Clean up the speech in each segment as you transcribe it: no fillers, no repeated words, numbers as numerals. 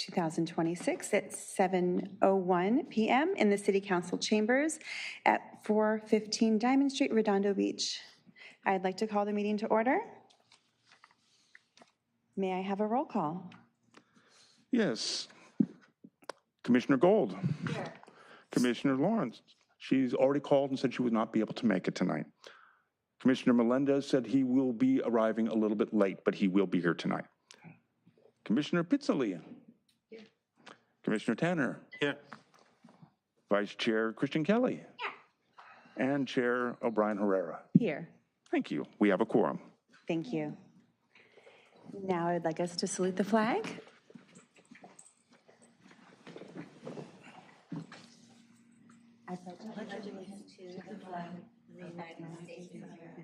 2026 at 7:01 p.m. in the City Council chambers at 415 Diamond Street, Redondo Beach. I'd like to call the meeting to order. May I have a roll call? Yes. Commissioner Gold. Here. Commissioner Lawrence. She's already called and said she would not be able to make it tonight. Commissioner Melendez said he will be arriving a little bit late, but he will be here tonight. Commissioner Pizzoli. Here. Commissioner Tanner. Here. Vice Chair Christian Kelly. Here. And Chair O'Brien Herrera. Here. Thank you. We have a quorum. Thank you. Now I'd like us to salute the flag. I pledge allegiance to the flag of the United States of America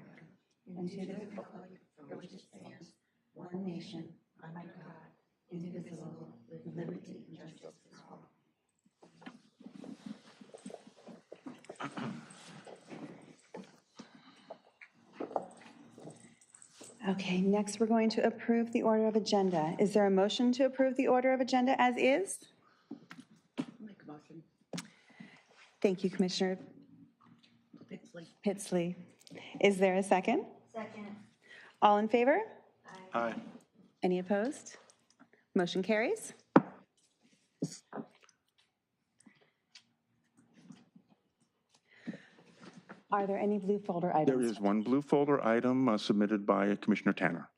and to the republic for which it stands, one nation, under God, indivisible, with liberty and justice for all. Okay, next we're going to approve the order of agenda. Is there a motion to approve the order of agenda as is? Make a motion. Thank you, Commissioner Pixley. Pitzley. Is there a second? Second. All in favor? Aye. Any opposed? Motion carries. Are there any blue folder items? There is one blue folder item submitted by Commissioner Tanner.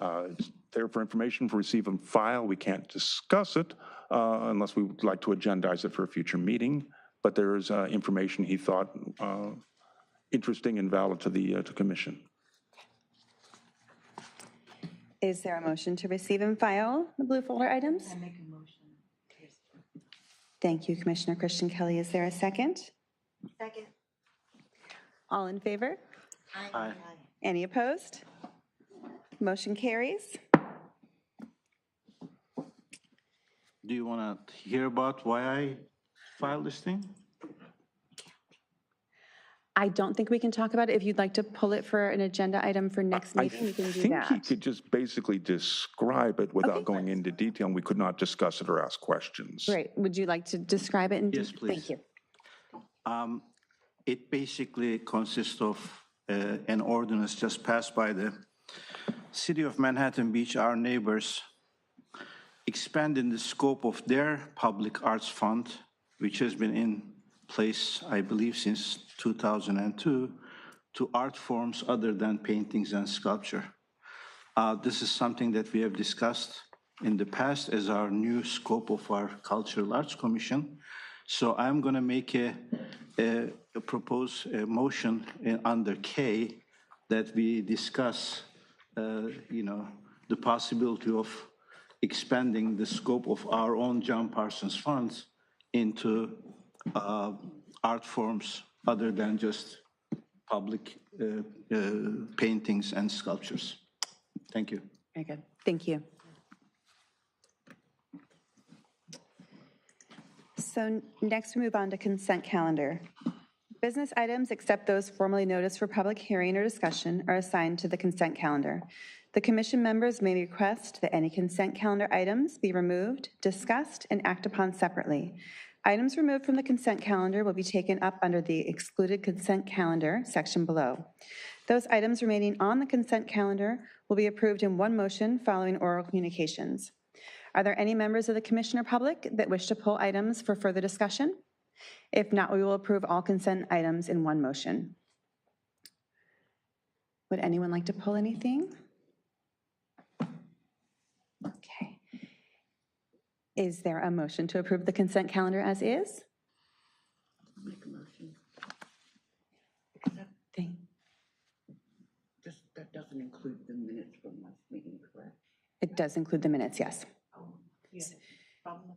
It's there for information for receive and file. We can't discuss it unless we would like to agendize it for a future meeting, but there is information he thought interesting and valid to the commission. Is there a motion to receive and file the blue folder items? I make a motion. Thank you, Commissioner Christian Kelly. Is there a second? Second. All in favor? Aye. Any opposed? Motion carries. Do you want to hear about why I filed this thing? I don't think we can talk about it. If you'd like to pull it for an agenda item for next meeting, we can do I that. think he could just basically describe it without Okay. going into detail, and we could not discuss it or ask questions. Great. Would you like to describe it? Yes, please. Thank you. It basically consists of an ordinance just passed by the City of Manhattan Beach, our neighbors, expanding the scope of their public arts fund, which has been in place, I believe, since 2002, to art forms other than paintings and sculpture. This is something that we have discussed in the past as our new scope of our Cultural Arts Commission. So I'm going to make a motion under K that we discuss, the possibility of expanding the scope of our own John Parsons funds into art forms other than just public paintings and sculptures. Thank you. Very good. Thank you. So next we move on to consent calendar. Business items, except those formally noticed for public hearing or discussion, are assigned to the consent calendar. The commission members may request that any consent calendar items be removed, discussed, and acted upon separately. Items removed from the consent calendar will be taken up under the excluded consent calendar section below. Those items remaining on the consent calendar will be approved in one motion following oral communications. Are there any members of the commission or public that wish to pull items for further discussion? If not, we will approve all consent items in one motion. Would anyone like to pull anything? Okay. Is there a motion to approve the consent calendar as is? Make a motion. That doesn't include the minutes from last meeting, correct? It does include the minutes, yes. Oh, yeah.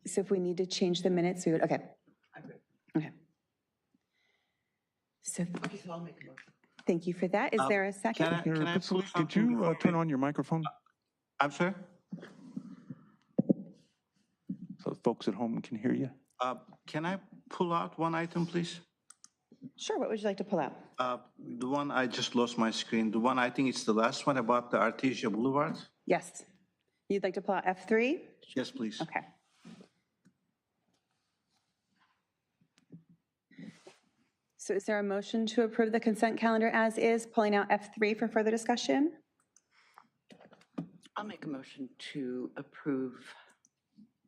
So if we need to change the minutes, we would, okay. I agree. Okay. So Okay, so I'll make a motion. thank you for that. Is there a second? Can I pull Could something you before turn we- on your microphone I'm sorry? so the folks at home can hear you? Can I pull out one item, please? Sure, what would you like to pull out? The one, I just lost my screen. The one, I think it's the last one about the Artesia Boulevard. Yes. You'd like to pull out F3? Yes, please. Okay. So is there a motion to approve the consent calendar as is, pulling out F3 for further discussion? I'll make a motion to approve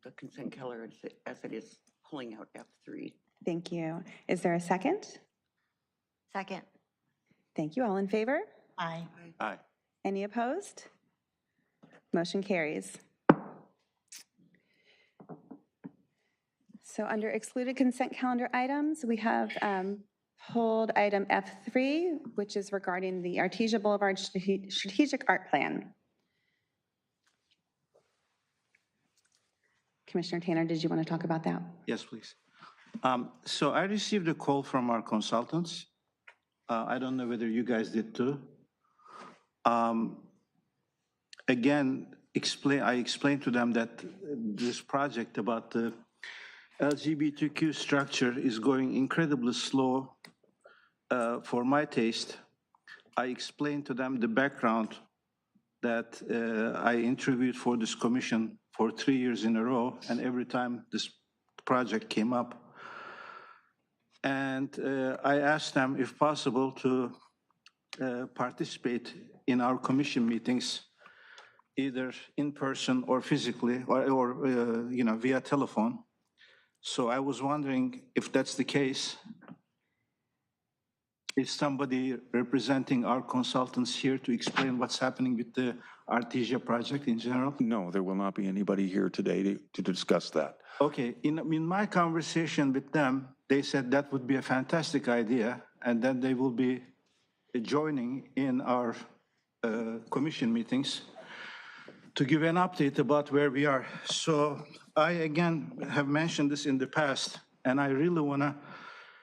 the consent calendar as it is, pulling out F3. Thank you. Is there a second? Second. Thank you. All in favor? Aye. Aye. Any opposed? Motion carries. So under excluded consent calendar items, we have pulled item F3, which is regarding the Artesia Boulevard Strategic Art Plan. Commissioner Tanner, did you want to talk about that? Yes, please. So I received a call from our consultants. I don't know whether you guys did too. Again, I explained to them that this project about the LGBTQ structure is going incredibly slow for my taste. I explained to them the background that I interviewed for this commission for 3 years in a row, and every time this project came up. And I asked them, if possible, to participate in our commission meetings, either in person or physically, or via telephone. So I was wondering if that's the case. Is somebody representing our consultants here to explain what's happening with the Artesia project in general? No, there will not be anybody here today to discuss that. Okay, in my conversation with them, they said that would be a fantastic idea, and then they will be joining in our commission meetings to give an update about where we are. So I, again, have mentioned this in the past, and I really want to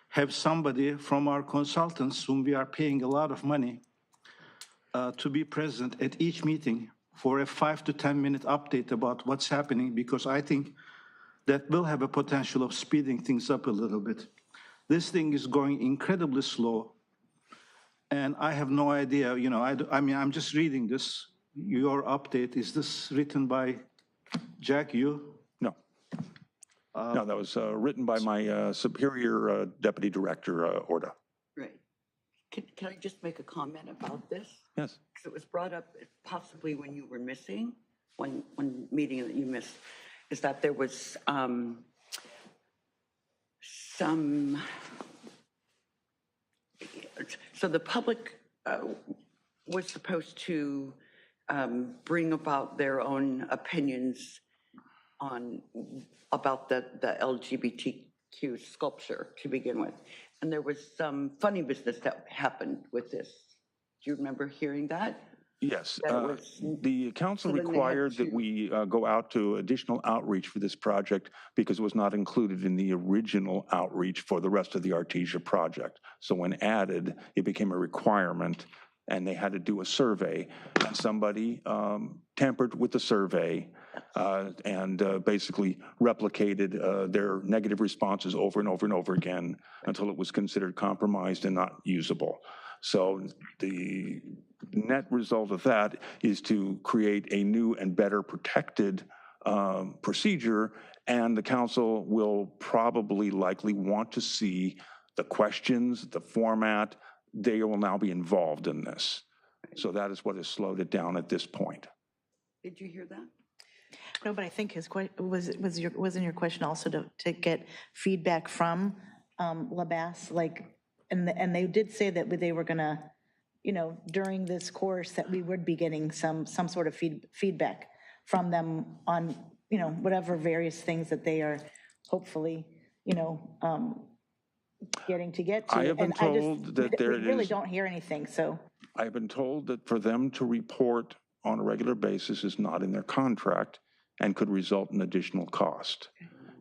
have somebody from our consultants, whom we are paying a lot of money, to be present at each meeting for a 5 to 10 minute update about what's happening, because I think that will have a potential of speeding things up a little bit. This thing is going incredibly slow, and I have no idea, I mean, I'm just reading this, your update. Is this written by Jack, you? No. No, that was written by my superior deputy director, Orda. Right. Can I just make a comment about this? Yes. Because it was brought up possibly when you were missing, one meeting that you missed, is that there was so the public was supposed to bring about their own opinions about the LGBTQ sculpture to begin with. And there was some funny business that happened with this. Do you remember hearing that? Yes, That the council so then they had required that to- we go out to additional outreach for this project because it was not included in the original outreach for the rest of the Artesia project. So when added, it became a requirement, and they had to do a survey, and somebody tampered with the survey and basically replicated their negative responses over and over and over again until it was considered compromised and not usable. So the net result of that is to create a new and better protected procedure, and the council will probably likely want to see the questions, the format. They will now be involved in this. So that is what has slowed it down at this point. Did you hear that? No, but I think his wasn't your question also to get feedback from Labasse, and they did say that they were gonna, during this course that we would be getting some sort of feedback from them on, whatever various things that they are hopefully, getting to get to. I have been told that there we really is- don't hear anything, so. I've been told that for them to report on a regular basis is not in their contract and could result in additional cost.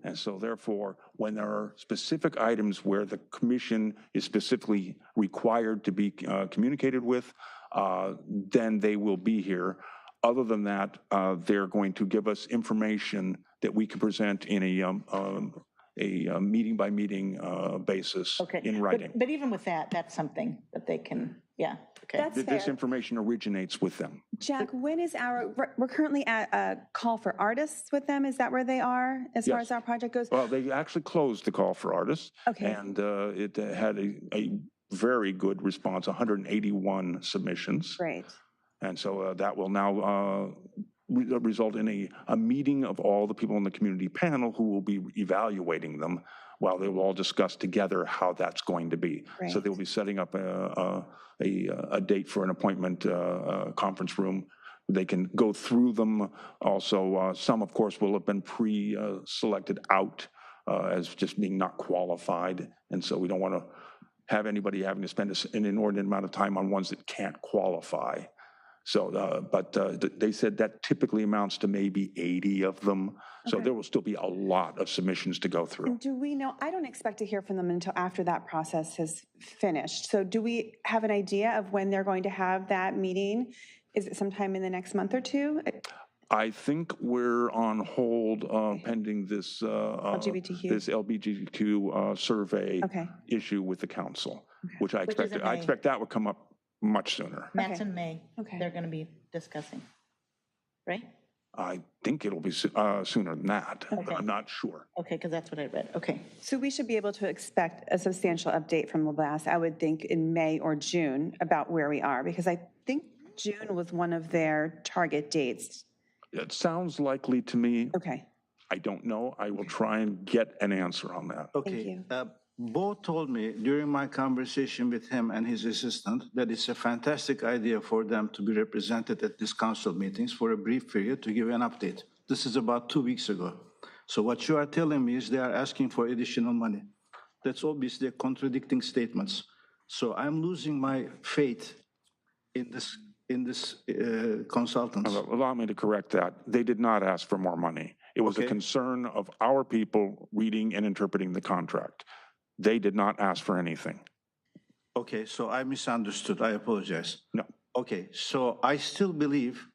And so therefore, when there are specific items where the commission is specifically required to be communicated with, then they will be here. Other than that, they're going to give us information that we can present in a meeting by meeting basis Okay. in writing. But even with that, that's something that they can Yeah, okay. That's This fair. information originates with them. Jack, when is we're currently at a call for artists with them. Is that where they are as far Yes. as our project goes? Well, they actually closed the call for artists. Okay. And it had a very good response, 181 submissions. Great. And so that will now result in a meeting of all the people in the community panel who will be evaluating them while they will all discuss together how that's going to be. So Right. they will be setting up a date for an appointment conference room. They can go through them. Also, some, of course, will have been pre-selected out as just being not qualified. And so we don't want to have anybody having to spend an inordinate amount of time on ones that can't qualify. So, but they said that typically amounts to maybe 80 of them. So there will still be a lot of submissions to go through. And do we know, I don't expect to hear from them until after that process has finished. So do we have an idea of when they're going to have that meeting? Is it sometime in the next month or two? I think we're on hold pending this LGBTQ. this LGBTQ survey Okay. issue with the council, which I Which is expect. in I May. expect that would come up much sooner. That's in May. Okay. They're going to be discussing, right? I think it'll be sooner than that, but Okay. I'm not sure. Okay, because that's what I read. Okay. So we should be able to expect a substantial update from LaBasse, I would think, in May or June about where we are, because I think June was one of their target dates. It sounds likely to me. Okay. I don't know. I will try and get an answer on that. Okay. you. Bo told me during my conversation with him and his assistant that it's a fantastic idea for them to be represented at these council meetings for a brief period to give an update. This is about 2 weeks ago. So what you are telling me is they are asking for additional money. That's obviously contradicting statements. So I'm losing my faith in this consultants. Allow me to correct that. They did not ask for more money. It was a Okay. concern of our people reading and interpreting the contract. They did not ask for anything. Okay, so I misunderstood. I apologize. No. Okay, so I still believe,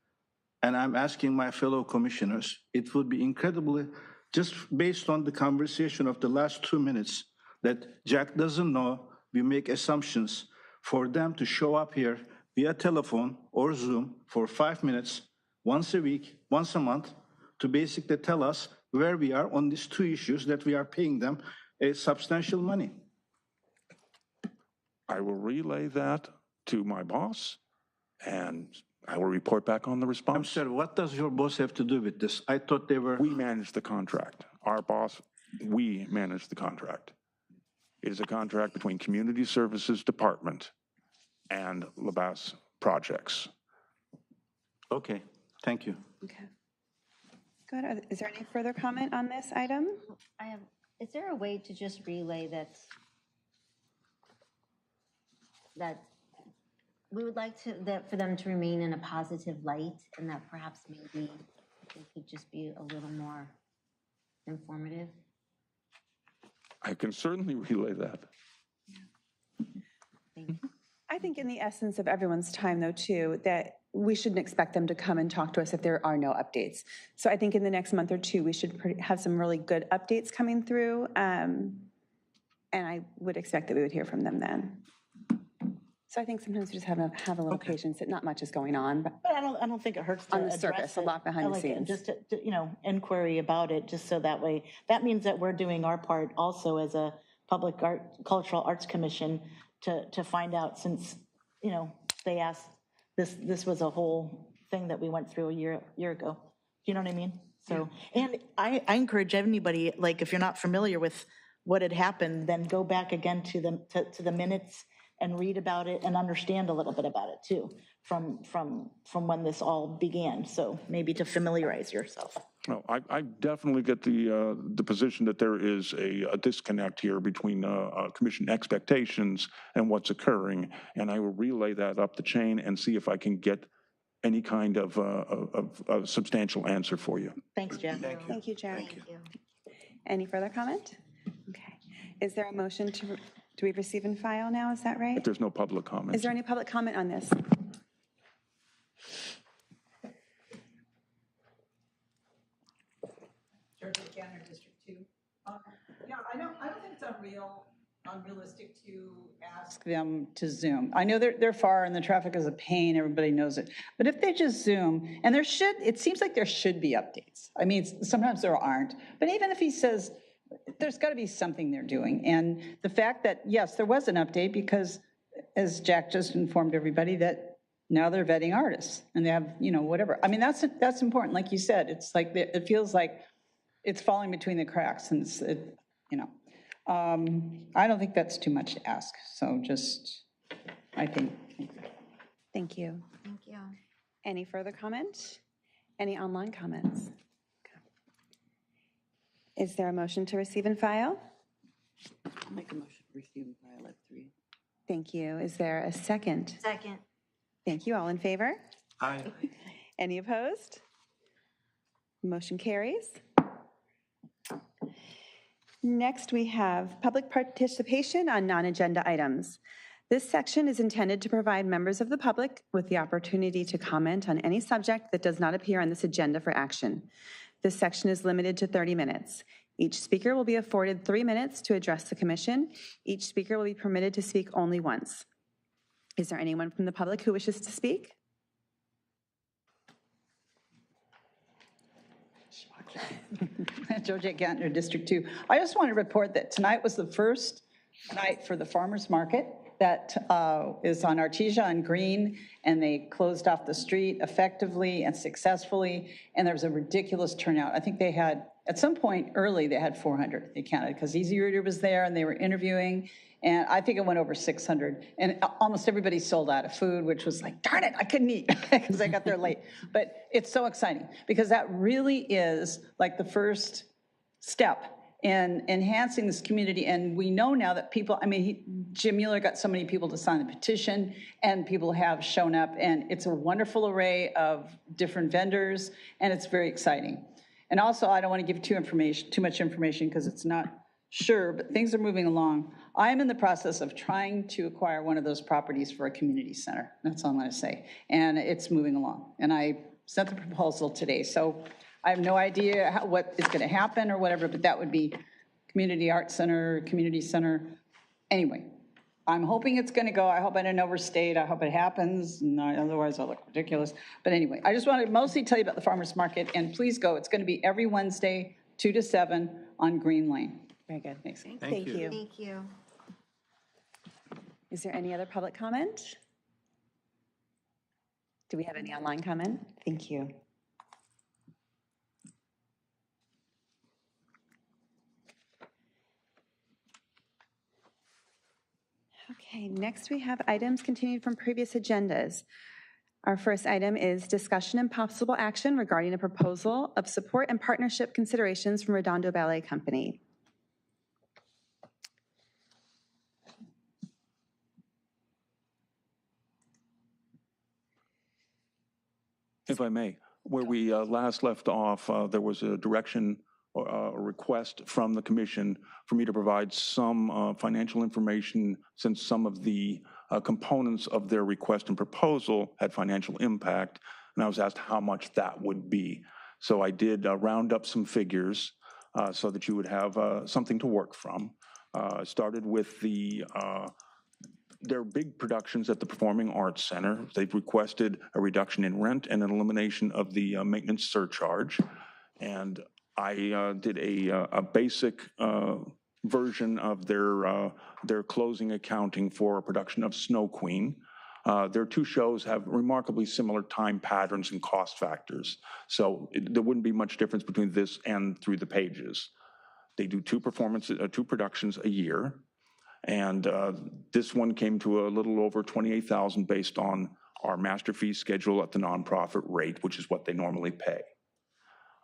and I'm asking my fellow commissioners, it would be incredibly, just based on the conversation of the last 2 minutes, that Jack doesn't know, we make assumptions for them to show up here via telephone or Zoom for 5 minutes, once a week, once a month, to basically tell us where we are on these two issues that we are paying them a substantial money. I will relay that to my boss, and I will report back on the I'm response. sorry, what does your boss have to do with this? I thought they were... We manage the contract. Our boss, we manage the contract. It is a contract between Community Services Department and LaBasse Projects. Okay, thank you. Okay. Good. Is there any further comment on this item? Is there a way to just relay that we would like for them to remain in a positive light, and that perhaps maybe it could just be a little more informative? I can certainly relay that. Thank you. I think in the essence of everyone's time, though, too, that we shouldn't expect them to come and talk to us if there are no updates. So I think in the next month or two, we should have some really good updates coming through. And I would expect that we would hear from them then. So I think sometimes we just have a little patience that not much is going on, but But I don't think it hurts to On the address surface, a it. lot behind the Like, scenes. Just, inquiry about it, just so that way, that means that we're doing our part also as a public art, cultural arts commission to find out, since, they asked, this was a whole thing that we went through a year ago. You know what I mean? So, and I encourage anybody, like, if you're not familiar with what had happened, then go back again to the minutes and read about it and understand a little bit about it too, from when this all began. So maybe to familiarize yourself. No, I definitely get the position that there is a disconnect here between commission expectations and what's occurring, and I will relay that up the chain and see if I can get any kind of a substantial answer for you. Thanks, Jack. thank you, Jack. Thank you. Any further comment? Okay. Is there a motion to, do we receive and file now? Is that right? If there's no public Is comments. there any public comment on this? Georgia County District 2. Yeah, I don't think it's unreal unrealistic to ask them to Zoom. I know they're far and the traffic is a pain, everybody knows it. But if they just Zoom, and it seems like there should be updates. I mean, sometimes there aren't, but even if he says, there's got to be something they're doing. And the fact that, yes, there was an update because, as Jack just informed everybody, that now they're vetting artists and they have, whatever. I mean, that's important. Like you said, it's like, it feels like it's falling between the cracks and I don't think that's too much to ask. So I think. Thank you. Thank you. Any further comment? Any online comments? Is there a motion to receive and file? I'll make a motion to receive and file at 3. Thank you. Is there a second? Second. Thank you. All in favor? Aye. Any opposed? Motion carries. Next, we have public participation on non-agenda items. This section is intended to provide members of the public with the opportunity to comment on any subject that does not appear on this agenda for action. This section is limited to 30 minutes. Each speaker will be afforded 3 minutes to address the commission. Each speaker will be permitted to speak only once. Is there anyone from the public who wishes to speak? Georgette Gantner, District 2. I just want to report that tonight was the first night for the farmers market that is on Artesia and Green, and they closed off the street effectively and successfully, and there was a ridiculous turnout. I think they had, at some point early, they had 400, they counted, because Easy Reader was there and they were interviewing, and I think it went over 600, and almost everybody sold out of food, which was like, darn it, I couldn't eat because I got there late. But it's so exciting because that really is like the first step in enhancing this community. And we know now that people, Jim Mueller got so many people to sign the petition, and people have shown up, and it's a wonderful array of different vendors, and it's very exciting. And also, I don't want to give too much information because it's not sure, but things are moving along. I am in the process of trying to acquire one of those properties for a community center. That's all I'm going to say. And it's moving along. And I sent the proposal today. So I have no idea what is going to happen or whatever, but that would be community art center, community center. Anyway, I'm hoping it's going to go. I hope I didn't overstate. I hope it happens. Otherwise, I'll look ridiculous. But anyway, I just wanted to mostly tell you about the farmers market. And please go. It's going to be every Wednesday, 2 to 7 on Green Lane. Very good. Thanks. Thank you. Thank you. Is there any other public comment? Do we have any online comment? Thank you. Okay, next we have items continued from previous agendas. Our first item is discussion and possible action regarding a proposal of support and partnership considerations from Redondo Ballet Company. If I may, where we last left off, there was a direction or a request from the commission for me to provide some financial information, since some of the components of their request and proposal had financial impact, and I was asked how much that would be. So I did round up some figures so that you would have something to work from. Started with their big productions at the Performing Arts Center. They've requested a reduction in rent and an elimination of the maintenance surcharge. And I did a basic version of their closing accounting for a production of Snow Queen. Their two shows have remarkably similar time patterns and cost factors. So there wouldn't be much difference between this and Through the Pages. They do two productions a year. And this one came to a little over $28,000 based on our master fee schedule at the nonprofit rate, which is what they normally pay.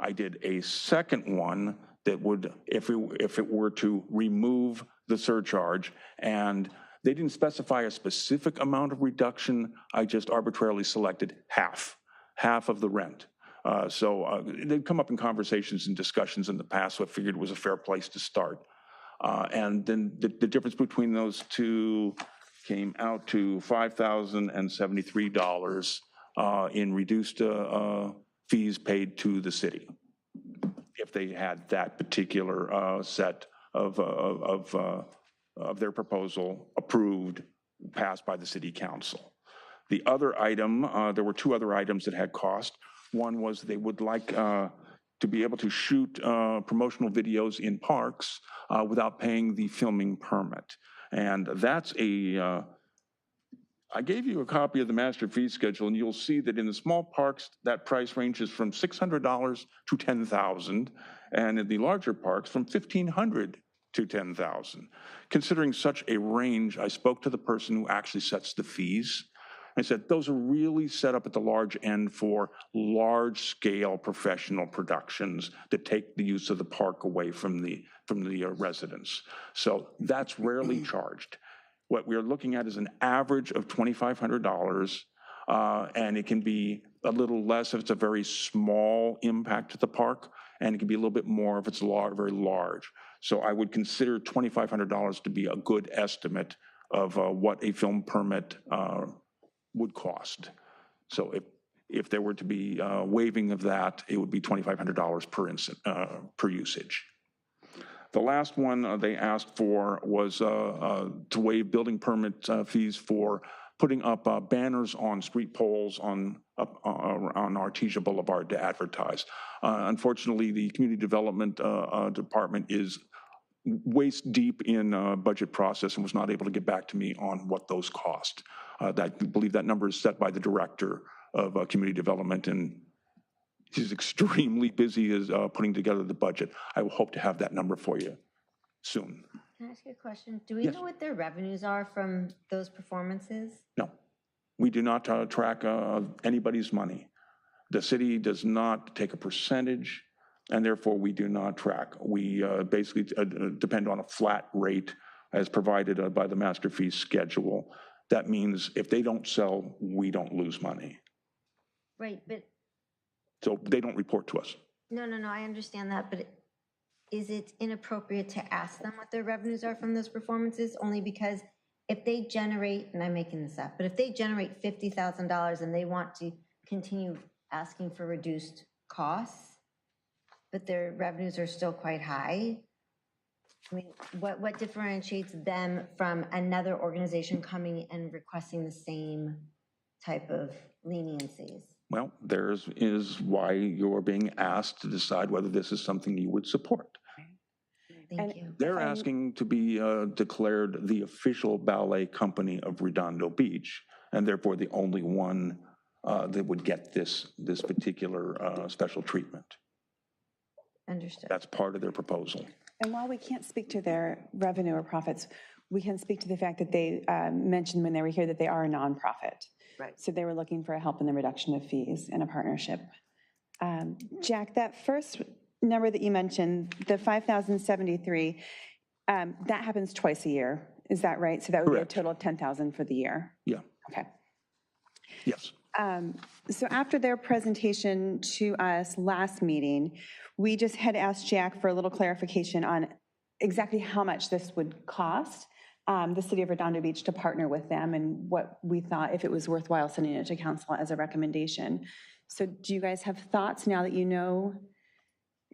I did a second one that would, if it were to remove the surcharge, and they didn't specify a specific amount of reduction, I just arbitrarily selected half of the rent. So they'd come up in conversations and discussions in the past, so I figured it was a fair place to start. And then the difference between those two came out to $5,073 in reduced fees paid to the city, if they had that particular set of of their proposal approved, passed by the city council. The other item, there were two other items that had cost. One was they would like to be able to shoot promotional videos in parks without paying the filming permit. And that's I gave you a copy of the master fee schedule, and you'll see that in the small parks, that price ranges from $600 to $10,000, and in the larger parks, from $1,500 to $10,000. Considering such a range, I spoke to the person who actually sets the fees. I said, those are really set up at the large end for large-scale professional productions that take the use of the park away from the residents. So that's rarely charged. What we're looking at is an average of $2,500, and it can be a little less if it's a very small impact to the park, and it can be a little bit more if it's very large. So I would consider $2,500 to be a good estimate of what a film permit would cost. So if there were to be waiving of that, it would be $2,500 per usage. The last one they asked for was to waive building permit fees for putting up banners on street poles on Artesia Boulevard to advertise. Unfortunately, the community development department is waist deep in budget process and was not able to get back to me on what those cost. I believe that number is set by the director of community development, and he's extremely busy as putting together the budget. I will hope to have that number for you soon. Can I ask you a question? Do we Yes. know what their revenues are from those performances? No, we do not track anybody's money. The city does not take a percentage, and therefore we do not track. We basically depend on a flat rate as provided by the master fee schedule. That means if they don't sell, we don't lose money. Right, but So they don't report to us. no, I understand that, but is it inappropriate to ask them what their revenues are from those performances? Only because if they generate, and I'm making this up, but if they generate $50,000 and they want to continue asking for reduced costs, but their revenues are still quite high, I mean, what differentiates them from another organization coming and requesting the same type of leniencies? Well, there's is why you're being asked to decide whether this is something you would support. Thank you. They're asking to be declared the official ballet company of Redondo Beach, and therefore the only one that would get this particular special treatment. Understood. That's part of their proposal. And while we can't speak to their revenue or profits, we can speak to the fact that they mentioned when they were here that they are a nonprofit. Right. So they were looking for help in the reduction of fees and a partnership. Jack, that first number that you mentioned, the 5,073, that happens twice a year. Is that right? So that would Correct. be a total of 10,000 for the year. Yeah. Okay. Yes. So after their presentation to us last meeting, we just had asked Jack for a little clarification on exactly how much this would cost the city of Redondo Beach to partner with them and what we thought if it was worthwhile sending it to council as a recommendation. So do you guys have thoughts now that you know?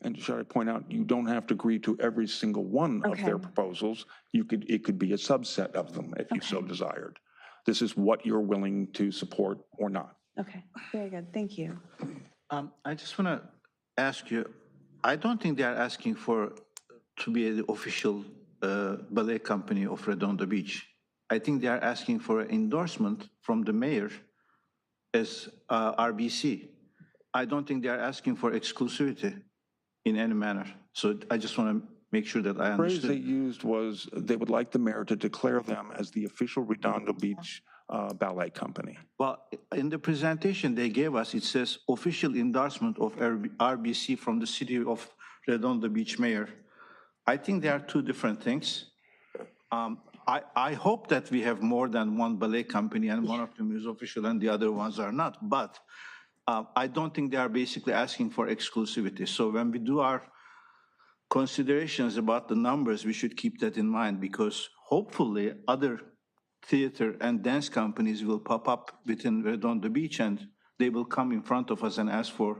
And should I point out, you don't have to agree to every single one of their proposals. It could be a subset of them if you so desired. This is what you're willing to support or not. Okay, very good, thank you. I just want to ask you, I don't think they are asking to be the official ballet company of Redondo Beach. I think they are asking for an endorsement from the mayor as RBC. I don't think they are asking for exclusivity in any manner. So I just want to make sure that I The phrase they understood. used was they would like the mayor to declare them as the official Redondo Beach ballet company. Well, in the presentation they gave us, it says official endorsement of RBC from the city of Redondo Beach mayor. I think they are two different things. I hope that we have more than one ballet company and one of them is official and the other ones are not. But I don't think they are basically asking for exclusivity. So when we do our considerations about the numbers, we should keep that in mind because hopefully other theater and dance companies will pop up within Redondo Beach and they will come in front of us and ask for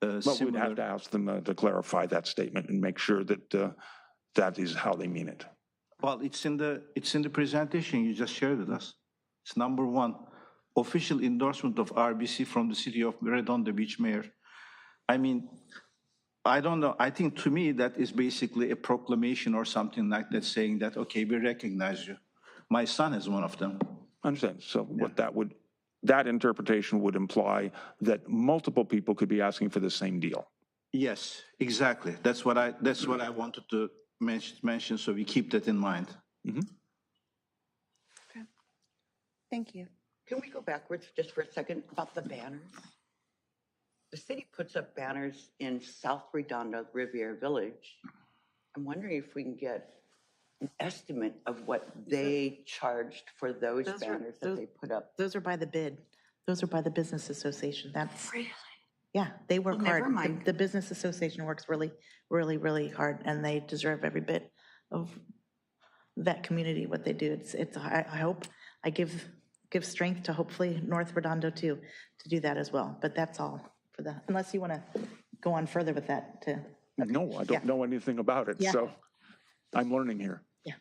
But we'd similar. have to ask them to clarify that statement and make sure that that is how they mean it. Well, it's in the presentation you just shared with us. It's number one, official endorsement of RBC from the city of Redondo Beach mayor. I mean, I don't know. I think to me that is basically a proclamation or something like that saying that, okay, we recognize you. My son is one of them. I understand. So what that interpretation would imply that multiple people could be asking for the same deal. Yes, exactly. That's what I wanted to mention, so we keep that in mind. Thank you. Can we go backwards just for a second about the banners? The city puts up banners in South Redondo, Riviera Village. I'm wondering if we can get an estimate of what they charged for those banners that they put up. Those are by the bid. Those are by the business association. That's. Really? Yeah, they work Well, hard. never mind. The business association works really, really, really hard, and they deserve every bit of that community, what they do. I hope I give strength to hopefully North Redondo too, to do that as well. But that's all for the, unless you want to go on further with that. No, I don't know anything about it, so I'm learning here. Yeah.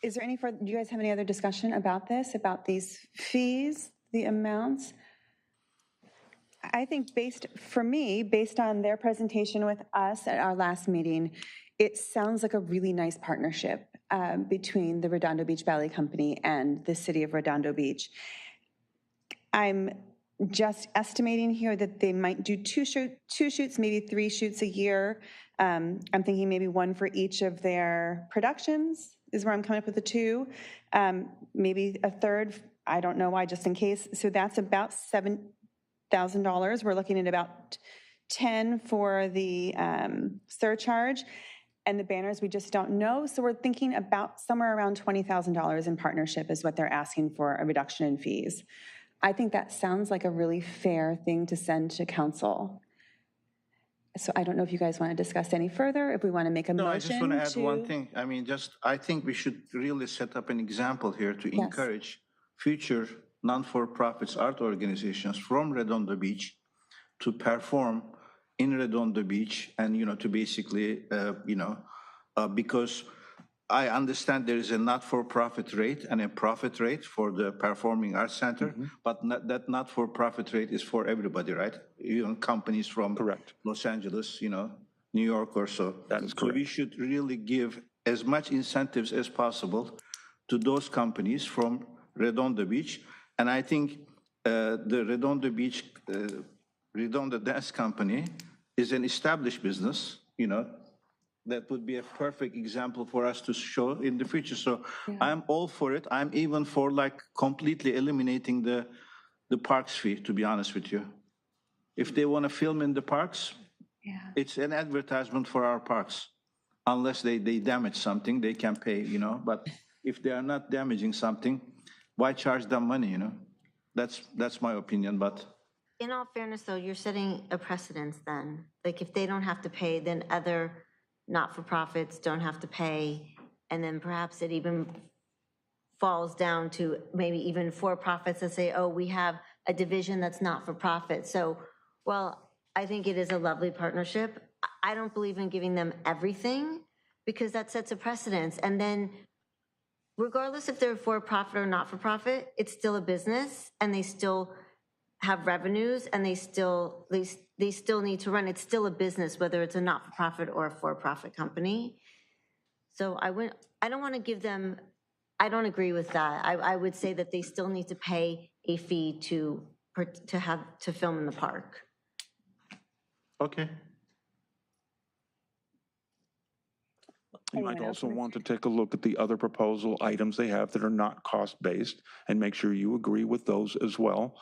Is there any further, do you guys have any other discussion about this, about these fees, the amounts? I think for me, based on their presentation with us at our last meeting, it sounds like a really nice partnership between the Redondo Beach Ballet Company and the city of Redondo Beach. I'm just estimating here that they might do two shoots, maybe 3 shoots a year. I'm thinking maybe one for each of their productions is where I'm coming up with the 2. Maybe a third, I don't know why, just in case. So that's about $7,000. We're looking at about 10 for the surcharge, and the banners we just don't know. So we're thinking about somewhere around $20,000 in partnership is what they're asking for a reduction in fees. I think that sounds like a really fair thing to send to council. So I don't know if you guys want to discuss any further, if we want to make a motion. No, I just want to add one thing. I mean, I think we should really set up an example here to encourage future non-for-profits art organizations from Redondo Beach to perform in Redondo Beach and, to basically, because I understand there is a not-for-profit rate and a profit rate for the Performing Arts Center, but that not-for-profit rate is for everybody, right? Companies from Los Angeles, New York or so. That is correct. So we should really give as much incentives as possible to those companies from Redondo Beach. And I think the Redondo Beach, Redondo Dance Company is an established business, that would be a perfect example for us to show in the future. So I'm all for it. I'm even for completely eliminating the parks fee, to be honest with you. If they want to film in the parks, it's an advertisement for our parks. Unless they damage something, they can pay, but if they are not damaging something, why charge them money, That's my opinion, but. In all fairness, though, you're setting a precedence then. Like, if they don't have to pay, then other not-for-profits don't have to pay, and then perhaps it even falls down to maybe even for-profits that say, oh, we have a division that's not-for-profit. So, well, I think it is a lovely partnership. I don't believe in giving them everything because that sets a precedence. And then regardless if they're for-profit or not-for-profit, it's still a business and they still have revenues and they still need to run. It's still a business, whether it's a not-for-profit or a for-profit company. So I don't want to give them, I don't agree with that. I would say that they still need to pay a fee to film in the park. Okay. You might also want to take a look at the other proposal items they have that are not cost-based and make sure you agree with those as well.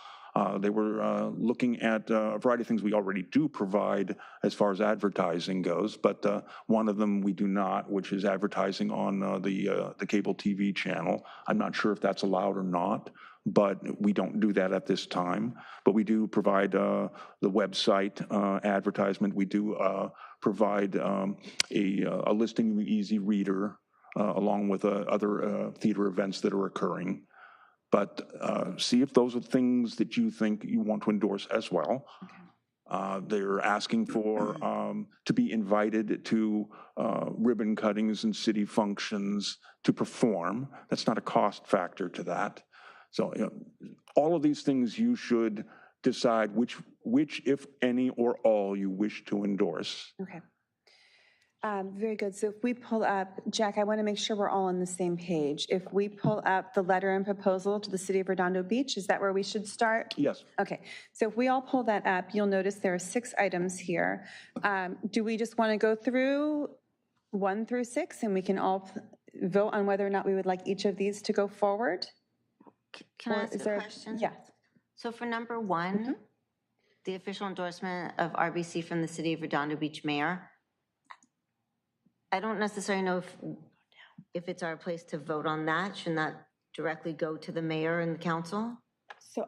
They were looking at a variety of things we already do provide as far as advertising goes, but one of them we do not, which is advertising on the cable TV channel. I'm not sure if that's allowed or not, but we don't do that at this time. But we do provide the website advertisement. We do provide a listing easy reader along with other theater events that are occurring. But see if those are things that you think you want to endorse as well. They're asking for, to be invited to ribbon cuttings and city functions to perform. That's not a cost factor to that. So, all of these things you should decide which, if any, or all you wish to endorse. Okay. Very good. So if we pull up, Jack, I want to make sure we're all on the same page. If we pull up the letter and proposal to the City of Redondo Beach, is that where we should start? Yes. Okay. So if we all pull that up, you'll notice there are 6 items here. Do we just want to go through 1 through 6 and we can all vote on whether or not we would like each of these to go forward? Can I Or ask is a there- question? Yeah. So for number 1, the official endorsement of RBC from the City of Redondo Beach Mayor, I don't necessarily know if it's our place to vote on that. Shouldn't that directly go to the mayor and the council? So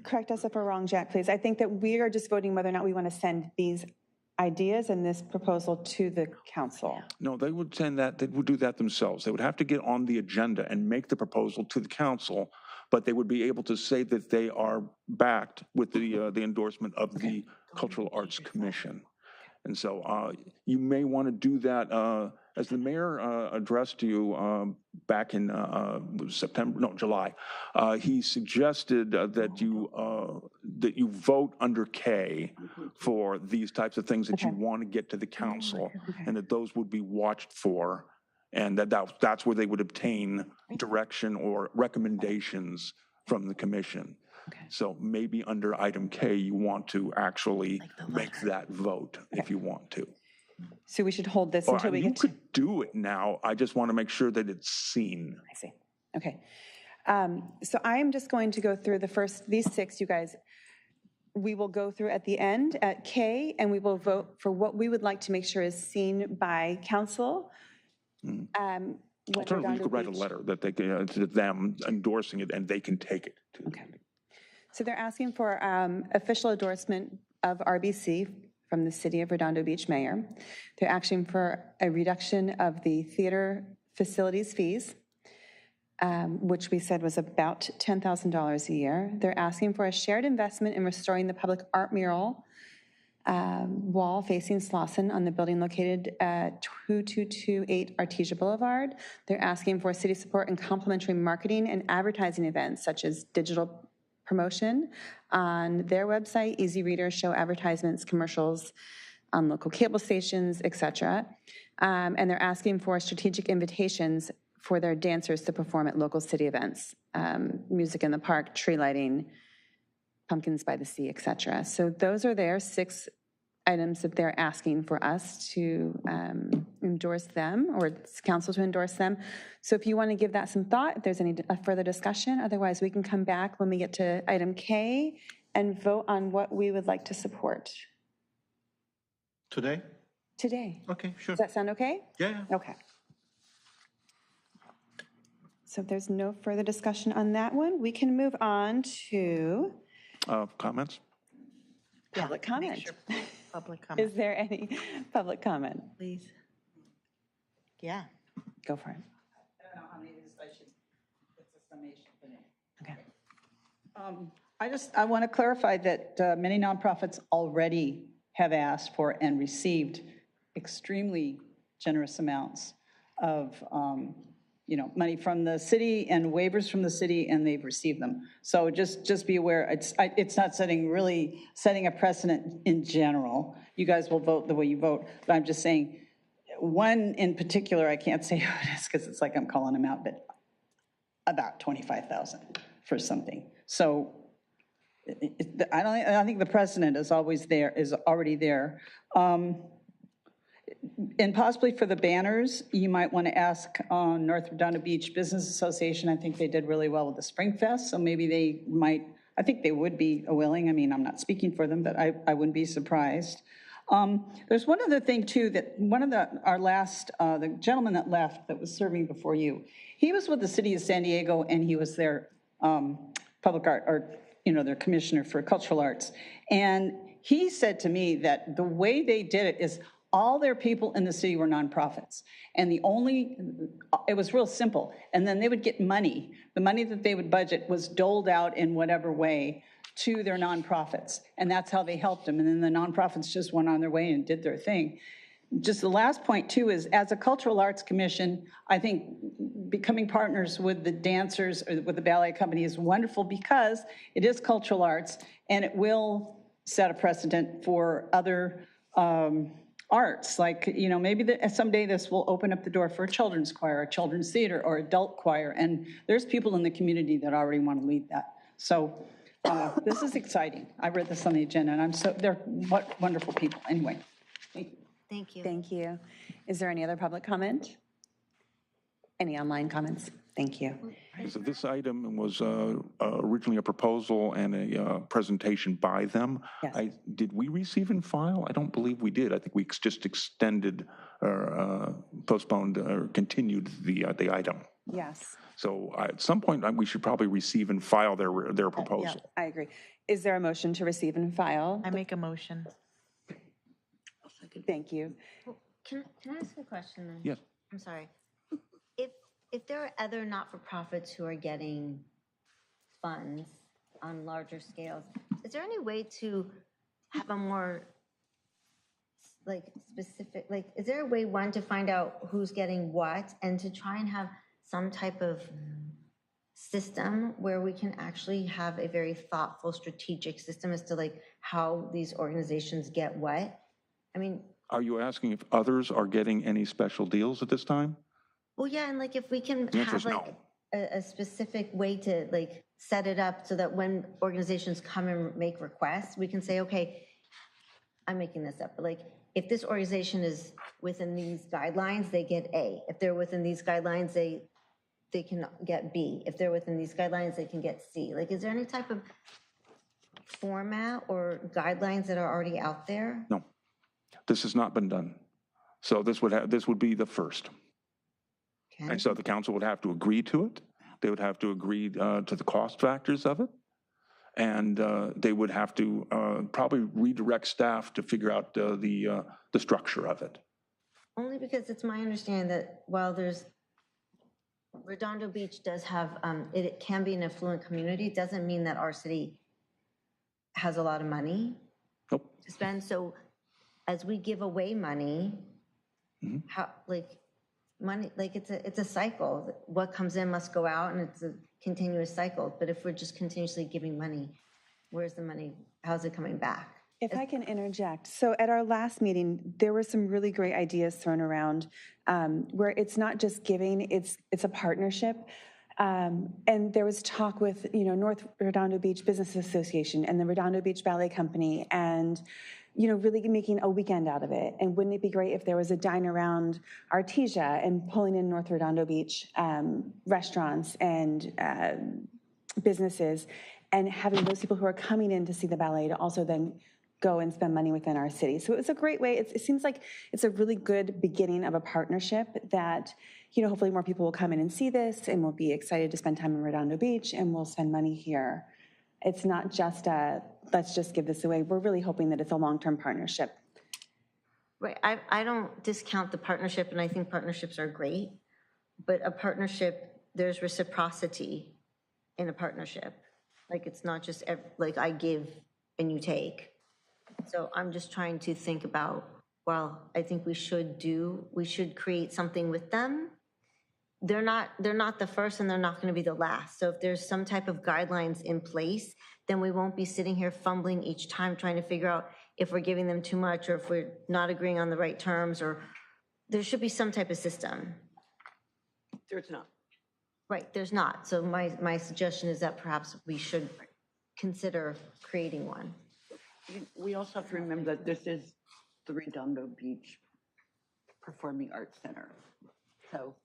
correct us if we're wrong, Jack, please. I think that we are just voting whether or not we want to send these ideas and this proposal to the council. No, they would send that, they would do that themselves. They would have to get on the agenda and make the proposal to the council, but they would be able to say that they are backed with the endorsement of the Cultural Arts Commission. And so you may want to do that, as the mayor addressed you back in July. He suggested that you vote under K for these types of things that you want to get to the council, and that those would be watched for, and that's where they would obtain direction or recommendations from the commission. So maybe under item K, you want to actually make that vote if you want to. So we should hold this Or until we you get to... could do it now. I just want to make sure that it's seen. I see. Okay. So I am just going to go through these 6, you guys. We will go through at the end at K, and we will vote for what we would like to make sure is seen by council. Alternatively, you could write a letter that they can, to them endorsing it, and they can take it. Okay. So they're asking for official endorsement of RBC from the City of Redondo Beach Mayor. They're asking for a reduction of the theater facilities fees, which we said was about $10,000 a year. They're asking for a shared investment in restoring the public art mural wall facing Slauson on the building located at 2228 Artesia Boulevard. They're asking for city support and complementary marketing and advertising events such as digital promotion on their website, Easy Reader, show advertisements, commercials on local cable stations, et cetera. And they're asking for strategic invitations for their dancers to perform at local city events, music in the park, tree lighting, pumpkins by the sea, et cetera. So those are their 6 items that they're asking for us to endorse them, or council to endorse them. So if you want to give that some thought, if there's any further discussion, otherwise we can come back when we get to item K and vote on what we would like to support Today? today. Okay, sure. Does that sound okay? Yeah. Okay. So if there's no further discussion on that one, we can move on to Comments? public comment. Public comment, Is there any public comment? please. Yeah. Go for it. I don't know how many of these I should, it's a summation for me. Okay. I want to clarify that many nonprofits already have asked for and received extremely generous amounts of, money from the city and waivers from the city, and they've received them. So just be aware, it's not setting a precedent in general. You guys will vote the way you vote, but I'm just saying, one in particular, I can't say who it is because it's like I'm calling them out, but about 25,000 for something. So I don't think the precedent is already there. And possibly for the banners, you might want to ask North Redondo Beach Business Association. I think they did really well with the Spring Fest, so maybe they might, I think they would be willing. I mean, I'm not speaking for them, but I wouldn't be surprised. There's one other thing too, that one of the gentleman that left that was serving before you, he was with the city of San Diego, and he was their public art, or their commissioner for cultural arts. And he said to me that the way they did it is All their people in the city were nonprofits. And it was real simple. And then they would get money. The money that they would budget was doled out in whatever way to their nonprofits. And that's how they helped them. And then the nonprofits just went on their way and did their thing. Just the last point too is, as a cultural arts commission, I think becoming partners with the dancers or with the ballet company is wonderful because it is cultural arts and it will set a precedent for other arts. Like, you know, maybe someday this will open up the door for a children's choir, a children's theater, or adult choir. And there's people in the community that already want to lead that. So this is exciting. I read this on the agenda and they're wonderful people. Anyway, thank you. Thank you. Thank you. Is there any other public comment? Any online comments? Thank you. So this item was originally a proposal and a presentation by them. Yes. Did we receive and file? I don't believe we did. I think we just extended or postponed or continued the item. Yes, So at some point, we should probably receive and file their proposal. I agree. Is there a motion to receive and file? I make a motion. Thank you. Can I ask a question then? Yes. I'm sorry. If there are other not-for-profits who are getting funds on larger scales, is there any way to have a more specific, is there a way, one, to find out who's getting what and to try and have some type of system where we can actually have a very thoughtful, strategic system as to how these organizations get what? I mean, Are you asking if others are getting any special deals at this time? well, yeah, and if we can The answer have is no. a specific way to set it up so that when organizations come and make requests, we can say, okay, I'm making this up, but if this organization is within these guidelines, they get A. If they're within these guidelines, they can get B. If they're within these guidelines, they can get C. Is there any type of format or guidelines that are already out there? No. This has not been done. So this would be the first. Okay. And so the council would have to agree to it. They would have to agree to the cost factors of it. And they would have to probably redirect staff to figure out the structure of it. Only because it's my understanding that while Redondo Beach does have, it can be an affluent community, it doesn't mean that our city has a lot of money Nope. to spend. So as we give away money, how, money, it's a cycle. What comes in must go out, and it's a continuous cycle. But if we're just continuously giving money, where's the money? How's it coming back? If I can interject, so at our last meeting, there were some really great ideas thrown around where it's not just giving, it's a partnership. And there was talk with, North Redondo Beach Business Association and the Redondo Beach Ballet Company and, really making a weekend out of it. And wouldn't it be great if there was a dine around Artesia and pulling in North Redondo Beach restaurants and businesses and having those people who are coming in to see the ballet to also then go and spend money within our city. So it's a great way. It seems like it's a really good beginning of a partnership that, hopefully more people will come in and see this and will be excited to spend time in Redondo Beach and will spend money here. It's not just let's just give this away. We're really hoping that it's a long-term partnership. Right, I don't discount the partnership, and I think partnerships are great, but a partnership, there's reciprocity in a partnership. It's not just I give and you take. So I'm just trying to think about, I think we should create something with them. They're not the first and they're not going to be the last. So if there's some type of guidelines in place, then we won't be sitting here fumbling each time trying to figure out if we're giving them too much or if we're not agreeing on the right terms, or there should be some type of system. There's not. Right, there's not. So my suggestion is that perhaps we should consider creating one. We also have to remember that this is the Redondo Beach Performing Arts Center. So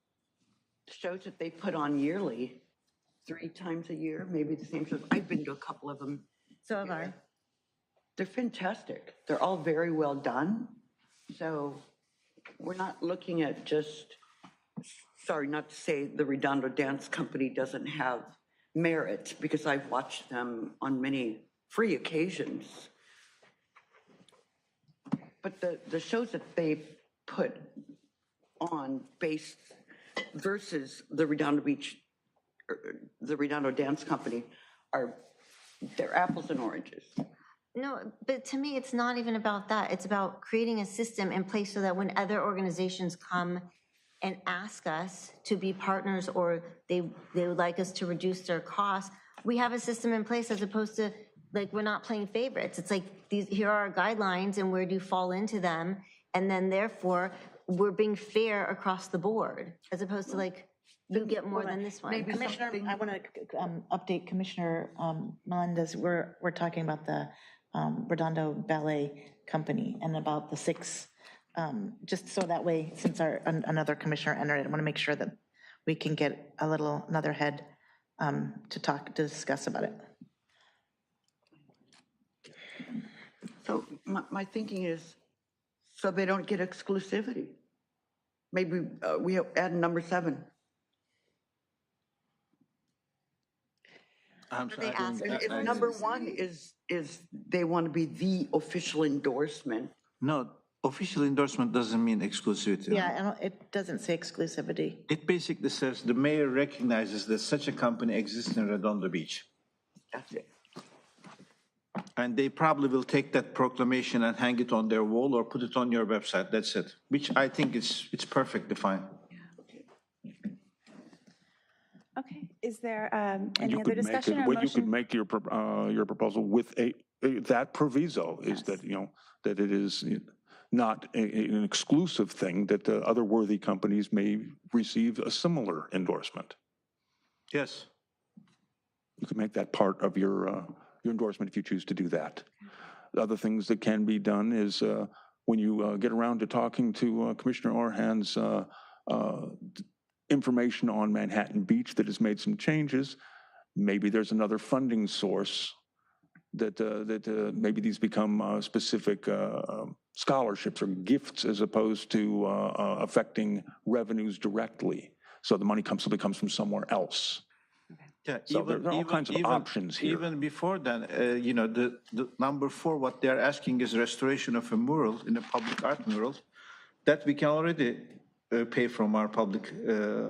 shows that they put on yearly, 3 times a year, maybe the same shows. I've been to a couple of them. So have I. They're fantastic. They're all very well done. So we're not looking at just, sorry, not to say the Redondo Dance Company doesn't have merit, because I've watched them on many free occasions. But the shows that they put on based versus the Redondo Beach, the Redondo Dance Company they're apples and oranges. No, but to me, it's not even about that. It's about creating a system in place so that when other organizations come and ask us to be partners, or they would like us to reduce their costs, we have a system in place, as opposed to, like, we're not playing favorites. It's like, here are our guidelines and where do you fall into them? And then therefore, we're being fair across the board, as opposed to like, you get more than this one. Maybe Commissioner, something- I want to update Commissioner Melendez. We're talking about the Redondo Ballet Company and about the 6, just so that way, since another commissioner entered it, I want to make sure that we can get another head to discuss about it. So my thinking is, so they don't get exclusivity. Maybe we add number 7. I'm They ask If number 1 is they want to be the official endorsement. No, official endorsement doesn't mean exclusivity. Yeah, it doesn't say exclusivity. It basically says the mayor recognizes that such a company exists in Redondo Beach. That's it. And they probably will take that proclamation and hang it on their wall or put it on your website. That's it, which I think it's perfectly fine. Okay, is there any You other could make discussion it, or what you could motion? make your proposal with that proviso is that, that it is not an exclusive thing, that the other worthy companies may receive a similar endorsement. Yes. You can make that part of your endorsement if you choose to do that. The other things that can be done is when you get around to talking to Commissioner Orhan's information on Manhattan Beach that has made some changes, maybe there's another funding source that maybe these become specific scholarships or gifts as opposed to affecting revenues directly. So the money simply comes from somewhere else. Yeah, So there are all kinds of options here. Even before then, the number 4, what they're asking is restoration of a mural in a public art mural that we can already pay from our public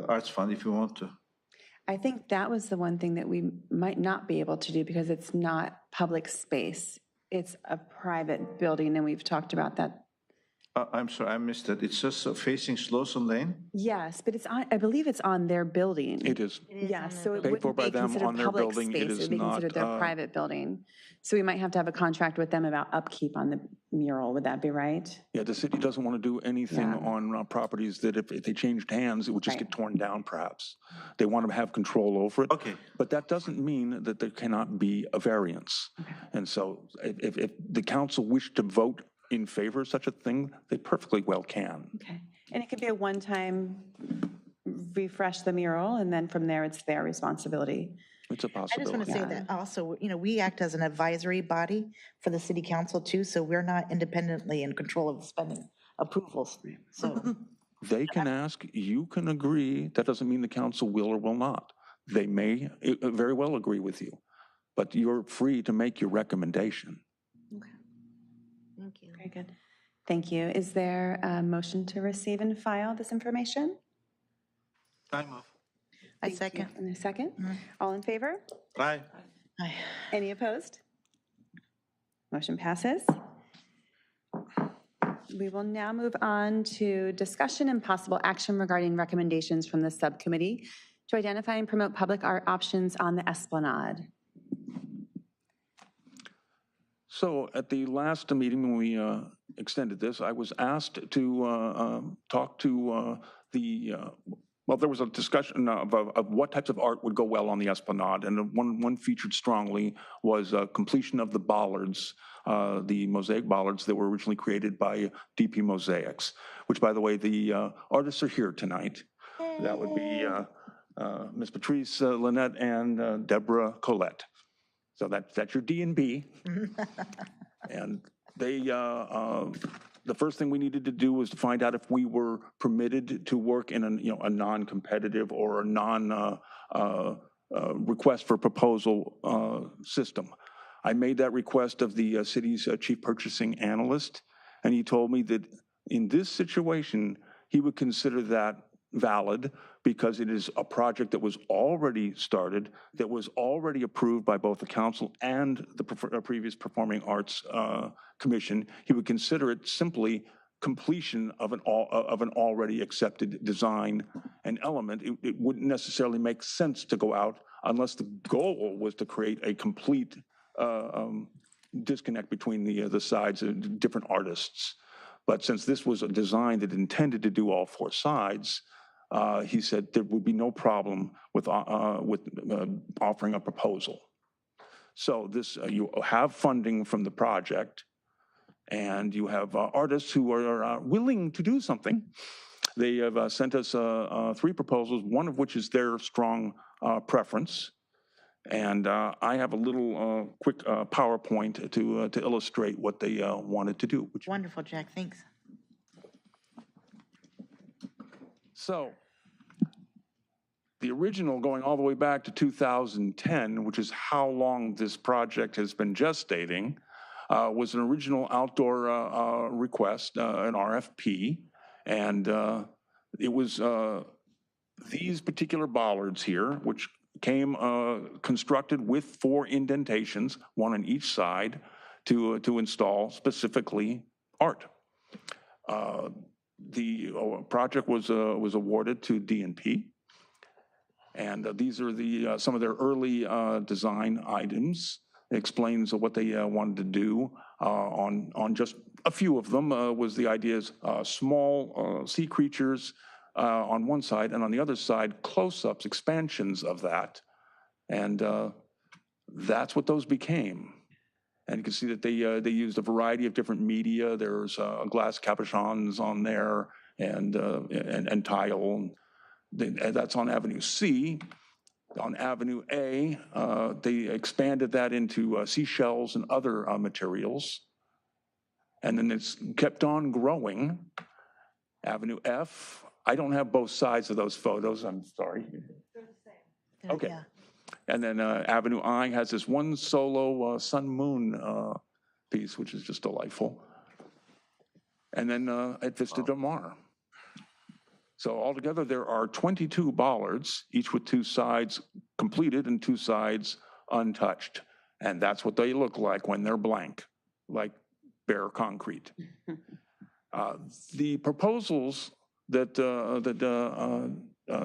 arts fund if we want to. I think that was the one thing that we might not be able to do because it's not public space. It's a private building, and we've talked about that. I'm sorry, I missed that. It's just facing Slauson Lane? Yes, but I believe it's on their building. It is. Yes, so it Paid for wouldn't by be them considered on their public building. It space. It is would be considered their not, private building. So we might have to have a contract with them about upkeep on the mural. Would that be right? Yeah, the city doesn't want to do anything Yeah. on properties that if they changed hands, it would just Right. get torn down perhaps. They want to have control over it. Okay. But that doesn't mean that there cannot be a variance. And so if the council wished to vote in favor of such a thing, they perfectly well can. Okay. And it could be a one-time refresh the mural, and then from there, it's their responsibility. It's a I just want to possibility. say that also, we act as an advisory body for the city council too, so we're not independently in control of the spending approvals. So, They can ask, you can agree. That doesn't mean the council will or will not. They may very well agree with you, but you're free to make your recommendation. Thank you. Very good. Thank you. Is there a motion to receive and file this information? I move. I second. In a second. All in favor? Aye. Aye. Any opposed? Motion passes. We will now move on to discussion and possible action regarding recommendations from the subcommittee to identify and promote public art options on the Esplanade. So at the last meeting when we extended this, I was asked to talk to well, there was a discussion of what types of art would go well on the Esplanade, and one featured strongly was completion of the bollards, the mosaic bollards that were originally created by DP Mosaics, which, by the way, the artists are here tonight. That would be Ms. Patrice Lynette and Deborah Collette. So that's your D&B. And they, the first thing we needed to do was to find out if we were permitted to work in a non-competitive or a request for proposal system. I made that request of the city's chief purchasing analyst, And he told me that in this situation, he would consider that valid because it is a project that was already started, that was already approved by both the council and the previous Performing Arts Commission. He would consider it simply completion of an already accepted design and element. It wouldn't necessarily make sense to go out unless the goal was to create a complete disconnect between the sides of different artists. But since this was a design that intended to do all four sides, he said there would be no problem with offering a proposal. So this, you have funding from the project, and you have artists who are willing to do something. They have sent us 3 proposals, one of which is their strong preference. And I have a little quick PowerPoint to illustrate what they wanted to do. Wonderful, Jack, thanks. So the original, going all the way back to 2010, which is how long this project has been gestating, was an original outdoor request, an RFP. And it was these particular bollards here, which came constructed with 4 indentations, one on each side, to install specifically art. The project was awarded to D&P, and these are some of their early design items. It explains what they wanted to do. On just a few of them was the ideas: small sea creatures on one side, and on the other side, close-ups, expansions of that. And that's what those became. And you can see that they used a variety of different media. There's glass capuchons on there and tile. And that's on Avenue C. On Avenue A, they expanded that into seashells and other materials. And then it's kept on growing. Avenue F, I don't have both sides of those photos, I'm sorry. Okay. Yeah. And then Avenue I has this one solo sun-moon piece, which is just delightful. And then at Vista Del Mar. So altogether, there are 22 bollards, each with 2 sides completed and 2 sides untouched. And that's what they look like when they're blank, like bare concrete. The proposals that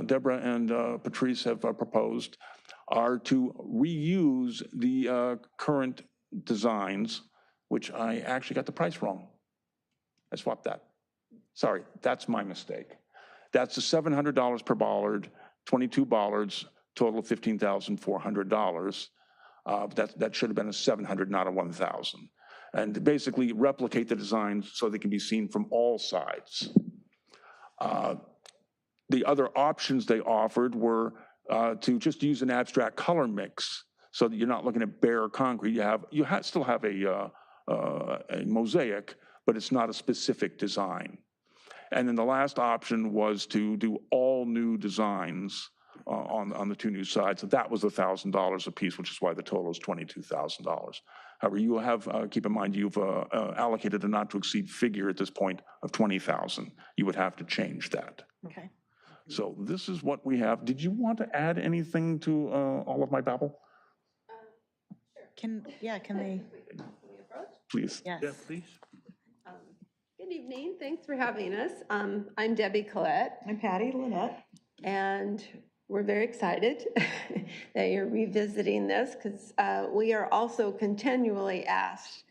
Deborah and Patrice have proposed are to reuse the current designs, which I actually got the price wrong. I swapped that. Sorry, that's my mistake. That's the $700 per bollard, 22 bollards, total of $15,400. That should have been a 700, not a 1,000. And basically replicate the designs so they can be seen from all sides. The other options they offered were to just use an abstract color mix so that you're not looking at bare concrete. You still have a mosaic, but it's not a specific design. And then the last option was to do all new designs on the 2 new sides. So that was $1,000 a piece, which is why the total is $22,000. However, you have, keep in mind, you've allocated a not to exceed figure at this point of $20,000. You would have to change that. Okay. So this is what we have. Did you want to add anything to all of my babble? Can they? Please. Yes. Yeah, please. Good evening. Thanks for having us. I'm Debbie Collette. I'm Patty Lynette. And we're very excited that you're revisiting this because we are also continually asked,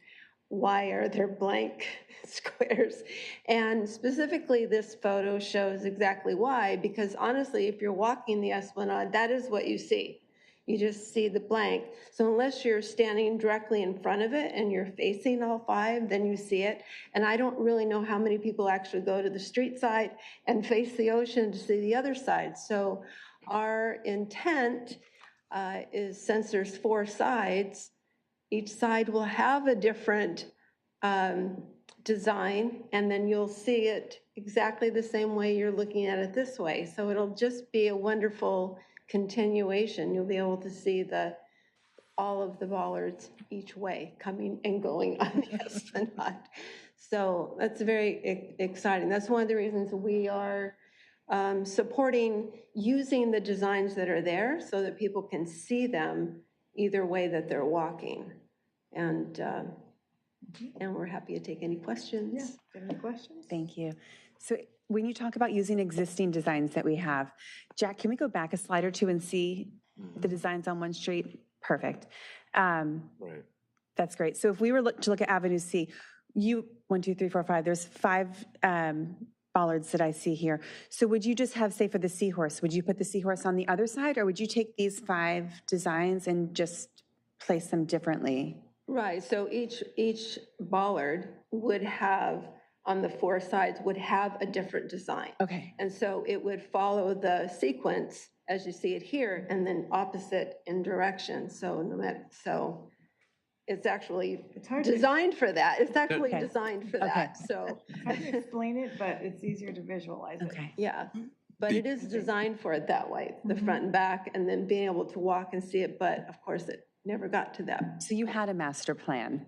why are there blank squares? And specifically, this photo shows exactly why, because honestly, if you're walking the Esplanade, that is what you see. You just see the blank. So unless you're standing directly in front of it and you're facing all 5, then you see it. And I don't really know how many people actually go to the street side and face the ocean to see the other side. So our intent is, since there's 4 sides, each side will have a different design, and then you'll see it exactly the same way you're looking at it this way. So it'll just be a wonderful continuation. You'll be able to see all of the bollards each way, coming and going on the Esplanade. So that's very exciting. That's one of the reasons we are supporting using the designs that are there so that people can see them either way that they're walking. And we're happy to take any questions. Any questions? Thank you. So when you talk about using existing designs that we have, Jack, can we go back a slide or two and see the designs on one street? Perfect. Right. That's great. So if we were to look at Avenue C, 1, 2, 3, 4, 5, there's 5 bollards that I see here. So would you just have, say for the seahorse, would you put the seahorse on the other side, or would you take these 5 designs and just place them differently? Right, so each bollard would have, on the 4 sides, would have a different design. Okay. And so it would follow the sequence as you see it here, and then opposite in direction. So it's actually designed for that. It's actually Okay. designed for Okay. that, so. I can explain it, but it's easier to visualize it. Okay. Yeah, but it is designed for it that way, the front and back, and then being able to walk and see it, but of course it never got to that. So you had a master plan,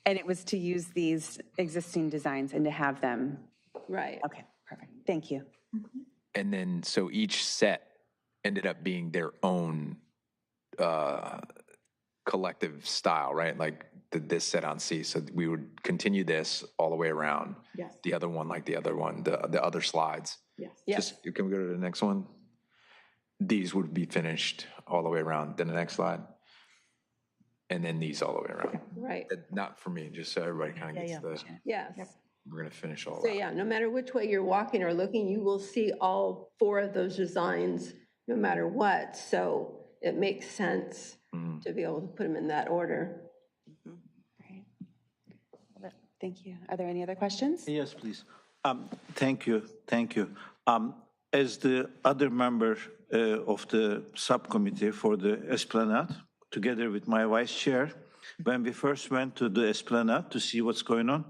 and it was to use these existing designs and to have them. Right. Okay, perfect. Thank you. And then, so each set ended up being their own collective style, right? Like this set on C. So we would continue this all the way around. Yes. The other one, like the other one, the other slides. Yes. Yes. Can we go to the next one? These would be finished all the way around. Then the next slide. And then these all the way around. Right, Not for me, just so everybody kind of gets the, yes. we're going to finish all So that. yeah, no matter which way you're walking or looking, you will see all 4 of those designs, no matter what. So it makes sense to be able to put them in that order. Great. Thank you. Are there any other questions? Yes, please. Thank you. As the other member of the subcommittee for the Esplanade, together with my vice chair, when we first went to the Esplanade to see what's going on,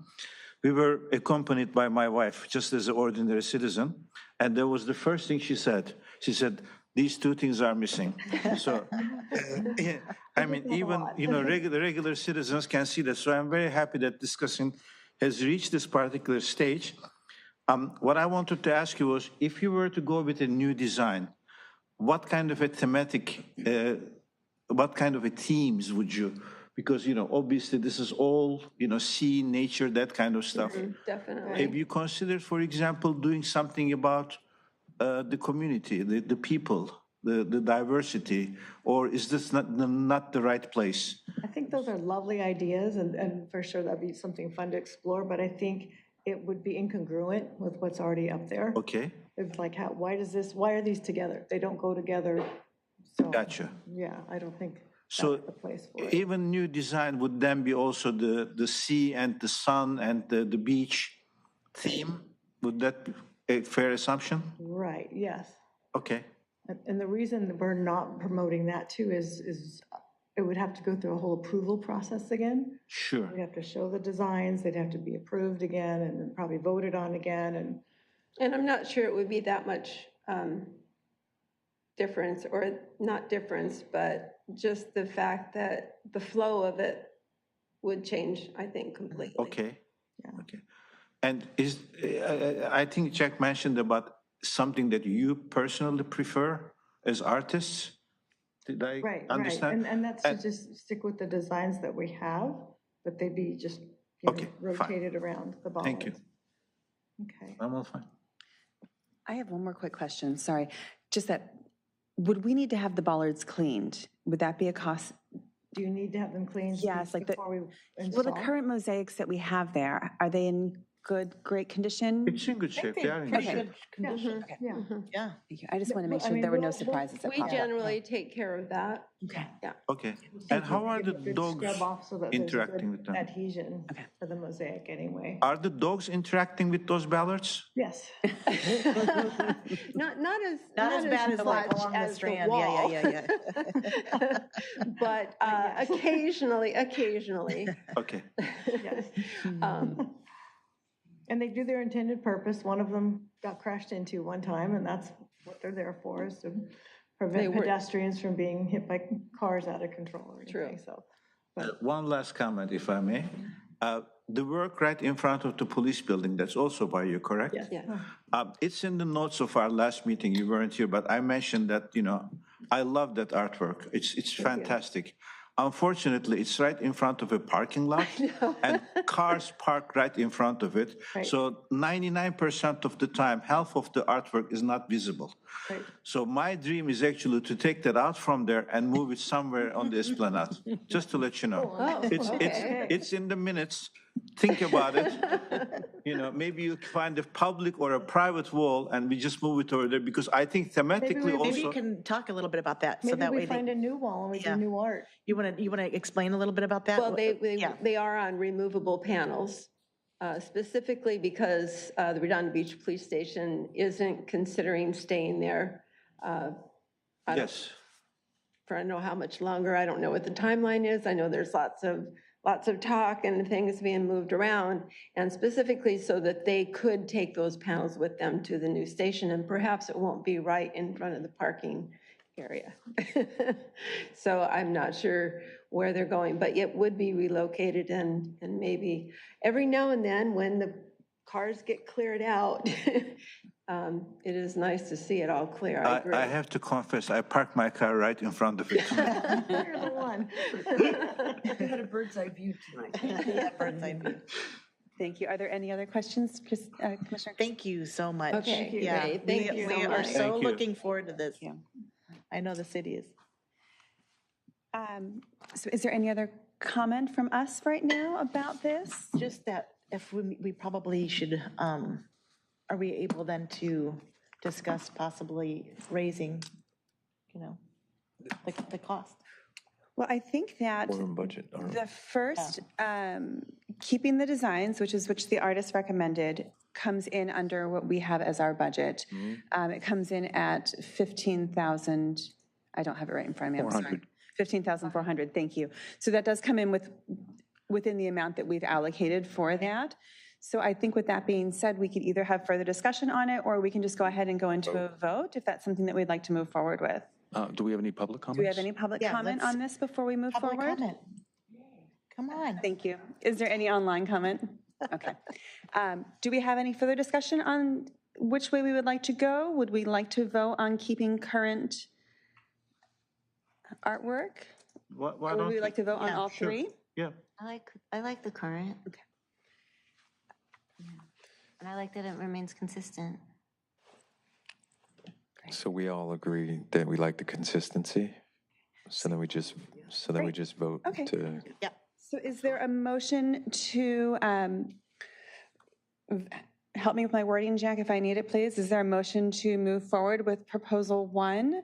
we were accompanied by my wife, just as an ordinary citizen, and that was the first thing she said. She said, "These 2 things are missing." So, I mean, even, regular citizens can see that. So I'm very happy that discussion has reached this particular stage. What I wanted to ask you was, if you were to go with a new design, what kind of a thematic, what kind of a themes would you, because, obviously this is all, sea, nature, that kind of stuff. Definitely. Have you considered, for example, doing something about the community, the people, the diversity, or is this not the right place? I think those are lovely ideas, and for sure that'd be something fun to explore, but I think it would be incongruent with what's already up there. Okay, It's like, why are these together? They don't go together, so. gotcha. Yeah, I don't think So that's the place for it. even new design would then be also the sea and the sun and the beach theme? Would that be a fair assumption? Right, yes. Okay, And the reason that we're not promoting that too is it would have to go through a whole approval process again. sure. We'd have to show the designs, they'd have to be approved again and then probably voted on again, And I'm not sure it would be that much difference, or not difference, but just the fact that the flow of it would change, I think, completely. Okay, okay. And I think Jack mentioned about something that you personally prefer as artists. Did I right, understand? and that's to just stick with the designs that we have, that they be just, Okay, fine. rotated around the bollards. Thank you. Okay. I'm all fine. I have one more quick question, sorry. Just that, would we need to have the bollards cleaned? Would that be a cost? Do you need to have them cleaned? Yes, like before we Well, install? the current mosaics that we have there, are they in great condition? It's in good shape. They are in good Okay. shape. Condition, yeah. Yeah. Thank you. I just want to make I sure mean, there were no we'll- surprises that We popped up. generally take care of that. Okay. Okay. And how are the Good dogs scrub off so that there's a interacting good with them? adhesion Okay. for the mosaic anyway. Are the dogs interacting with those ballards? Yes. Not as bad as like much along the as the strand. wall. Yeah. But occasionally. Okay. Yes. um, And they do their intended purpose. One of them got crashed into one time, and that's what they're there for, is to They prevent were- pedestrians from being hit by cars out of control or True. anything, so. One last comment, if I may. the work right in front of the police building, that's also by you, correct? Yeah. It's in the notes of our last meeting, you weren't here, but I mentioned that, I love that artwork. It's fantastic. Unfortunately, it's right in front of a parking lot, and cars park right in front of it. Right. So 99% of the time, half of the artwork is not visible. Right. So my dream is actually to take that out from there and move it somewhere on the esplanade, just to let you know. It's in the minutes. Think about it. Maybe you find a public or a private wall and we just move it over there, because I think thematically Maybe you also. can talk a little bit about that, so Maybe that way we find a new wall and we Yeah. do new art. you want to explain a little bit about that? Well, Yeah. they are on removable panels, specifically because the Redondo Beach Police Station isn't considering staying there. I don't- Yes. For I don't know how much longer. I don't know what the timeline is. I know there's lots of talk and things being moved around, and specifically so that they could take those panels with them to the new station, and perhaps it won't be right in front of the parking area. So I'm not sure where they're going, but it would be relocated, and maybe every now and then when the cars get cleared out, it is nice to see it all clear. I agree. I have to confess, I parked my car right in front of it. You're the one. We had a bird's eye view tonight. Yeah, bird's eye view. Thank you. Are there any other questions, Commissioner? Thank you so much. Okay, Yeah, great. Thank you so We are much. so Thank you. looking forward to this. I know the city is. So is there any other comment from us right now about this? Just that if we probably should, are we able then to discuss possibly raising, the cost? Well, I think that Or in budget. Or the first, keeping the designs, which the artist recommended, comes in under what we have as our budget. It comes in at 15,000, I don't have it right in front of me, I'm sorry. 400. 15,400, thank you. So that does come in within the amount that we've allocated for that. So I think with that being said, we could either have further discussion on it, or we can just go ahead and go into a vote, if that's something that we'd like to move forward with. Do we have any public comments? Do we have any public comment let's- on this before we move Public forward? comment. Come on. Thank you. Is there any online comment? Okay. Do we have any further discussion on which way we would like to go? Would we like to vote on keeping current artwork? Why Or would don't we like to vote on all Sure. three? Yeah. I like the current. Okay. And I like that it remains consistent. So we all agree that we like the consistency? So then we just vote Okay. to, So is there a motion to, help me with my wording, Jack, if I need it, please? Is there a motion to move forward with proposal 1?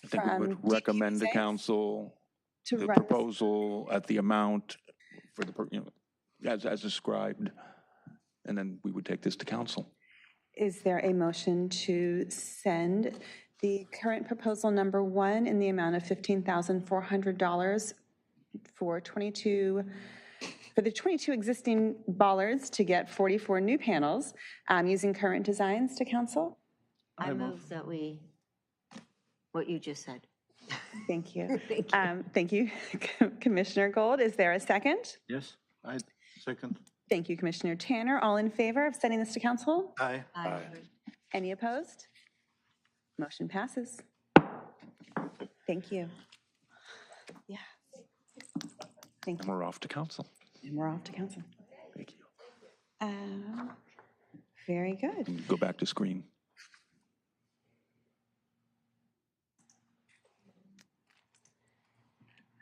I think we would from recommend to DQZ council to the run- proposal at the amount for as described, and then we would take this to council. Is there a motion to send the current proposal number 1 in the amount of $15,400 for the 22 existing bollards to get 44 new panels using current designs to council? I move that what you just said. Thank you. Thank you, Commissioner Gold. Is there a second? Yes, I second. Thank you, Commissioner Tanner. All in favor of sending this to council? Aye. Any opposed? Motion passes. Thank you. Yeah. Thank And you. we're off to council. And we're off to council. Thank you. Very good. And go back to screen.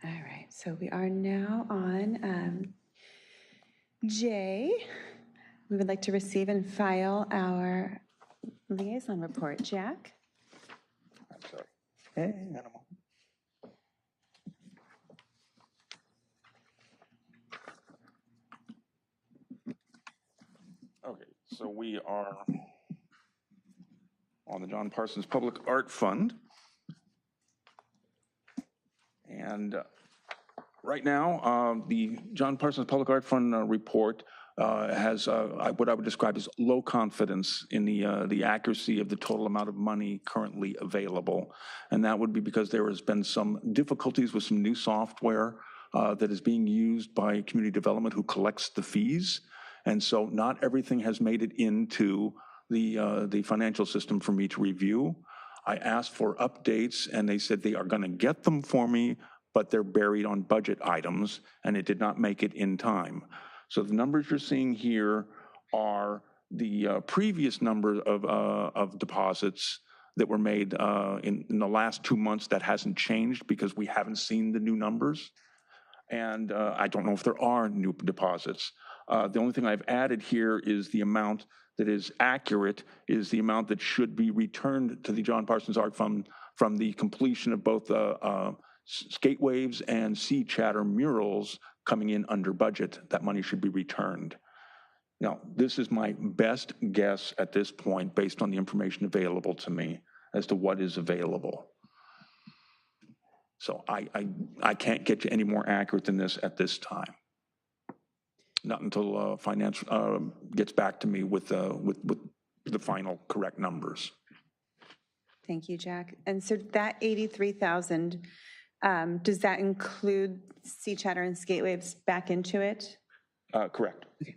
All right, so we are now on J. We would like to receive and file our liaison report. Jack? I'm sorry. Hey, animal. Okay, so we are on the John Parsons Public Art Fund. And right now, the John Parsons Public Art Fund report has what I would describe as low confidence in the accuracy of the total amount of money currently available. And that would be because there has been some difficulties with some new software that is being used by community development who collects the fees. And so not everything has made it into the financial system for me to review. I asked for updates, and they said they are going to get them for me, but they're buried on budget items, and it did not make it in time. So the numbers you're seeing here are the previous number of deposits that were made in the last 2 months. That hasn't changed because we haven't seen the new numbers. And I don't know if there are new deposits. The only thing I've added here is the amount that is accurate is the amount that should be returned to the John Parsons Art Fund from the completion of both skate waves and sea chatter murals coming in under budget. That money should be returned. Now, this is my best guess at this point based on the information available to me as to what is available. So I can't get you any more accurate than this at this time. Not until finance gets back to me with the final correct numbers. Thank you, Jack. And so that 83,000, does that include sea chatter and skate waves back into it? Correct. Okay.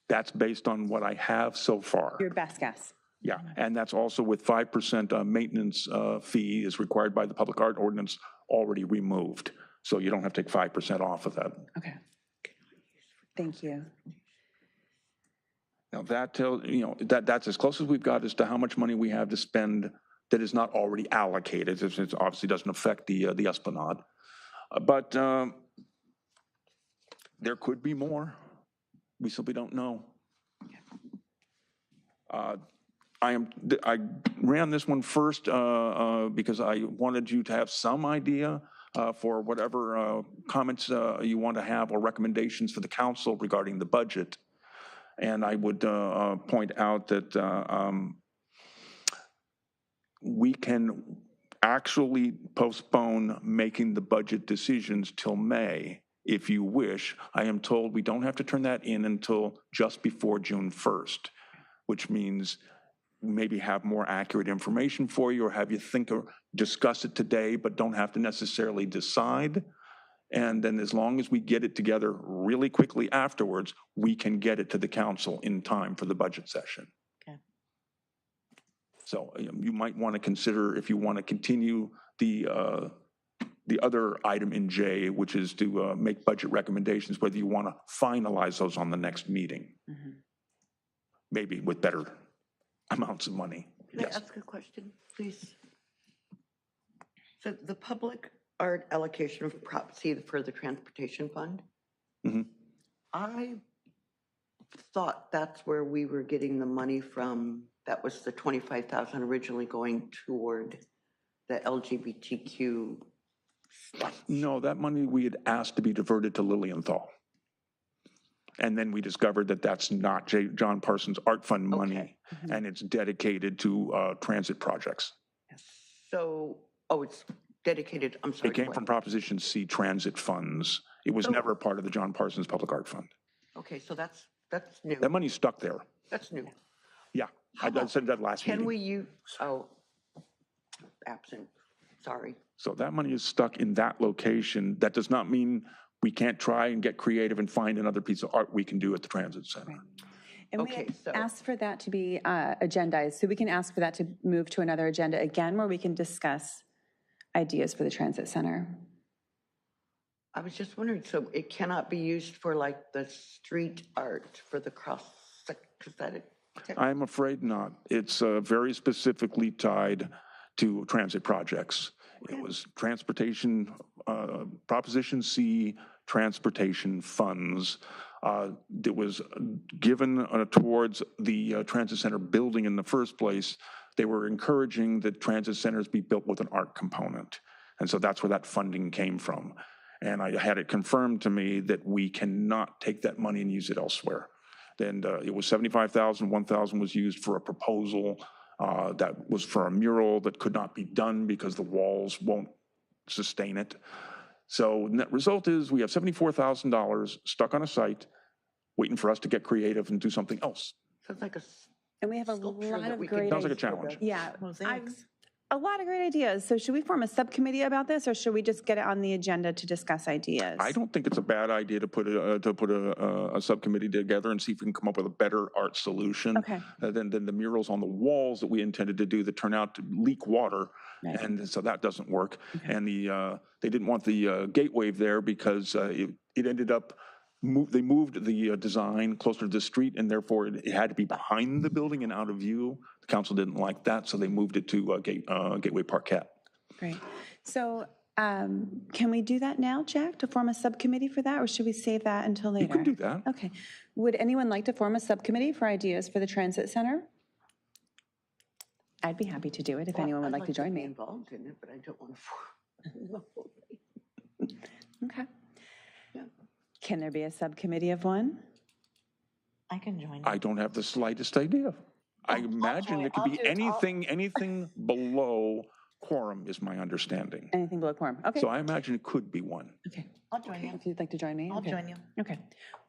That's based on what I have so far. Your best guess. Yeah, and that's also with 5% maintenance fee is required by the public art ordinance already removed. So you don't have to take 5% off of that. Okay. Thank you. Now that tells, that's as close as we've got as to how much money we have to spend that is not already allocated. It obviously doesn't affect the Esplanade. But there could be more. We simply don't know. I ran this one first because I wanted you to have some idea for whatever comments you want to have or recommendations for the council regarding the budget. And I would point out that we can actually postpone making the budget decisions till May if you wish. I am told we don't have to turn that in until just before June 1st, which means maybe have more accurate information for you or have you think or discuss it today, but don't have to necessarily decide. And then as long as we get it together really quickly afterwards, we can get it to the council in time for the budget session. Okay. So you might want to consider if you want to continue the other item in J, which is to make budget recommendations, whether you want to finalize those on the next meeting, maybe with better amounts of money. Can I ask a question, please? So the public art allocation of see for the transportation fund, I thought that's where we were getting the money from. That was the 25,000 originally going toward the LGBTQ stuff. No, that money we had asked to be diverted to Lilienthal. And then we discovered that that's not John Parsons Art Fund money, and it's dedicated to transit projects. So, it's dedicated, I'm sorry. It came from Proposition C transit funds. It was never part of the John Parsons Public Art Fund. Okay, so that's new. That money's stuck there. That's new. Yeah, I said that last meeting. Can we use, absent, sorry. So that money is stuck in that location. That does not mean we can't try and get creative and find another piece of art we can do at the transit center. Right. And we had asked for that to be agendized, so we can ask for that to move to another agenda again where we can discuss ideas for the transit center. I was just wondering, so it cannot be used for like the street art for the cross, is that it? I'm afraid not. It's very specifically tied to transit projects. It was transportation, Proposition C, transportation funds that was given towards the transit center building in the first place. They were encouraging that transit centers be built with an art component. And so that's where that funding came from. And I had it confirmed to me that we cannot take that money and use it elsewhere. Then it was 75,000, 1,000 was used for a proposal that was for a mural that could not be done because the walls won't sustain it. So net result is we have $74,000 stuck on a site waiting for us to get creative and do something else. Sounds like a And we have a lot of great Sounds like a challenge. Yeah, a lot of great ideas. So should we form a subcommittee about this, or should we just get it on the agenda to discuss ideas? I don't think it's a bad idea to put a subcommittee together and see if we can come up with a better art solution Okay. than the murals on the walls that we intended to do that turn out to leak water. Right. And so that doesn't work. And they didn't want the gate wave there because it ended up, they moved the design closer to the street, and therefore it had to be behind the building and out of view. The council didn't like that, so they moved it to Gateway Parquet. Great. So can we do that now, Jack, to form a subcommittee for that, or should we save that until later? You can do that. Okay. Would anyone like to form a subcommittee for ideas for the transit center? I'd be happy to do it if anyone would like to join be me. involved in it, but I don't want to. Okay. Can there be a subcommittee of one? I can join you. I don't have the slightest idea. I imagine it could be anything below quorum is my understanding. Anything below quorum? Okay. So I imagine it could be one. Okay. I'll join you. If you'd like to join me. I'll okay. join you. Okay.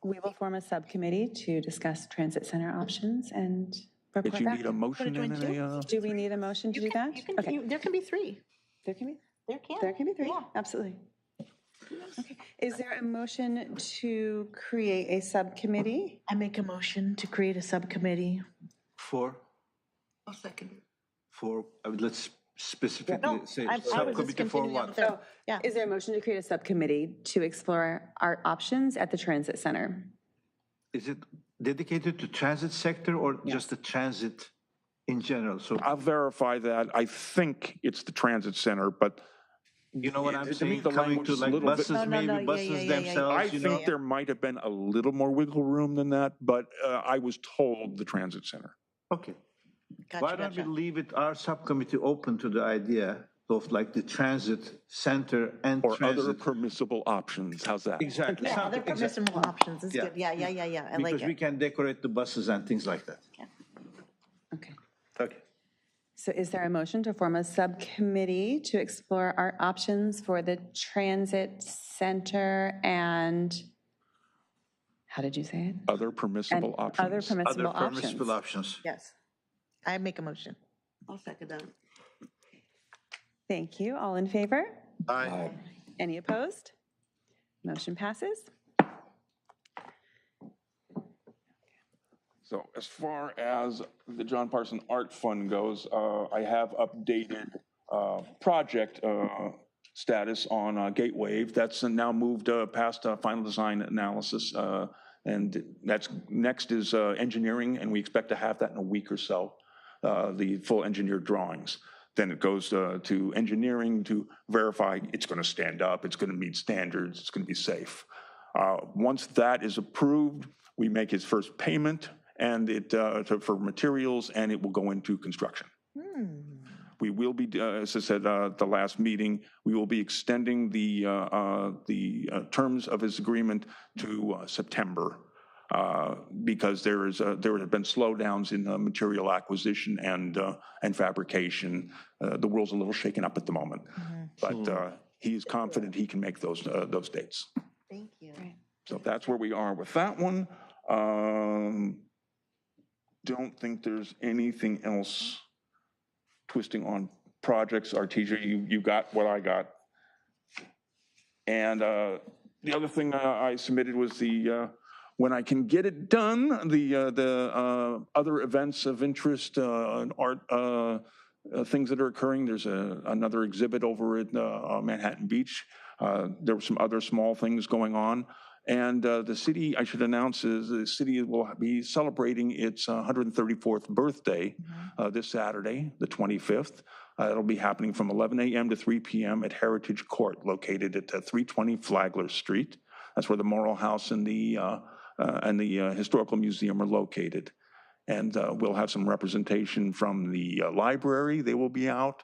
We will form a subcommittee to discuss transit center options and report Did you back. need a motion and a? Do we need a motion to do that? Okay. There can be three. There can be? There can. There can be three? Yeah. Absolutely. Okay. Is there a motion to create a subcommittee? I make a motion to create a subcommittee. I'll second it. Let's specifically No, say I was just subcommittee for continuing on what? the third. Yeah. Is there a motion to create a subcommittee to explore our options at the transit center? Is it dedicated to transit sector or just the transit in general? So I'll verify that. I think it's the transit center, but you know what I'm to me, saying? the Coming language to is a like little bit- buses, No, maybe yeah, buses yeah, yeah, yeah. themselves, I you think know? there might have been a little more wiggle room than that, but I was told the transit center. Okay. Gotcha, Why don't we gotcha. leave it, our subcommittee open to the idea of like the transit center and Or other transit? permissible options. How's that? Exactly. Yeah, other something- permissible options is Yeah. good. Yeah, yeah, yeah, yeah. I like Because we it. can decorate the buses and things like that. Okay. Okay. So is there a motion to form a subcommittee to explore our options for the transit center and, how did you say it? Other permissible And options. other permissible Other permissible options. options. Yes. I make a motion. I'll second that. Thank you. All in favor? Aye. Any opposed? Motion passes. So as far as the John Parson Art Fund goes, I have updated project status on Gatewave. That's now moved past final design analysis. And that's next is engineering, and we expect to have that in a week or so, the full engineered drawings. Then it goes to engineering to verify it's going to stand up, it's going to meet standards, it's going to be safe. Once that is approved, we make his first payment and for materials, and it will go into construction. We will be, as I said at the last meeting, we will be extending the terms of his agreement to September because there have been slowdowns in material acquisition and fabrication. The world's a little shaken up at the moment, but he is confident he can make those dates. Thank you. So that's where we are with that one. Don't think there's anything else twisting on projects. Artesia, you got what I got. And the other thing I submitted was when I can get it done, the other events of interest, art, things that are occurring. There's another exhibit over at Manhattan Beach. There were some other small things going on. And the city, I should announce, is the city will be celebrating its 134th birthday this Saturday, the 25th. It'll be happening from 11 a.m. to 3 p.m. at Heritage Court, located at 320 Flagler Street. That's where the Morrill House and the Historical Museum are located. And we'll have some representation from the library. They will be out.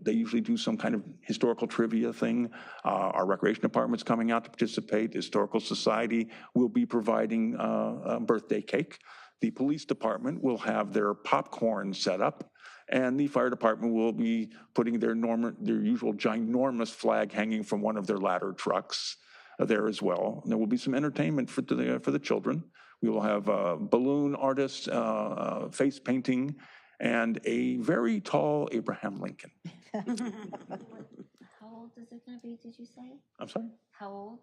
They usually do some kind of historical trivia thing. Our recreation department's coming out to participate. The Historical Society will be providing a birthday cake. The police department will have their popcorn set up, and the fire department will be putting their usual ginormous flag hanging from one of their ladder trucks there as well. And there will be some entertainment for the children. We will have balloon artists, face painting, and a very tall Abraham Lincoln. How old is it gonna be, did you say? I'm sorry? How old?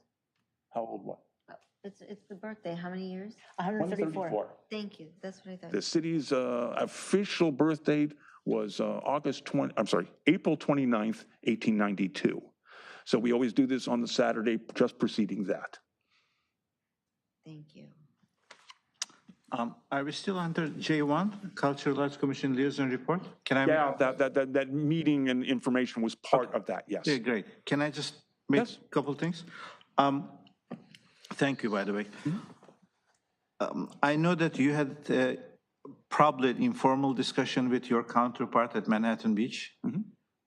How old what? Oh, it's the birthday, how many years? 134. Thank you, that's what I thought. The city's official birth date was April 29th, 1892. So we always do this on the Saturday just preceding that. Thank you. Are we still under J1, Cultural Arts Commission Liaison Report? Can I? Yeah, that meeting and information was part of that, yes. Yeah, great. Can I just make Yes. a couple things? Thank you, by the way. I know that you had probably an informal discussion with your counterpart at Manhattan Beach.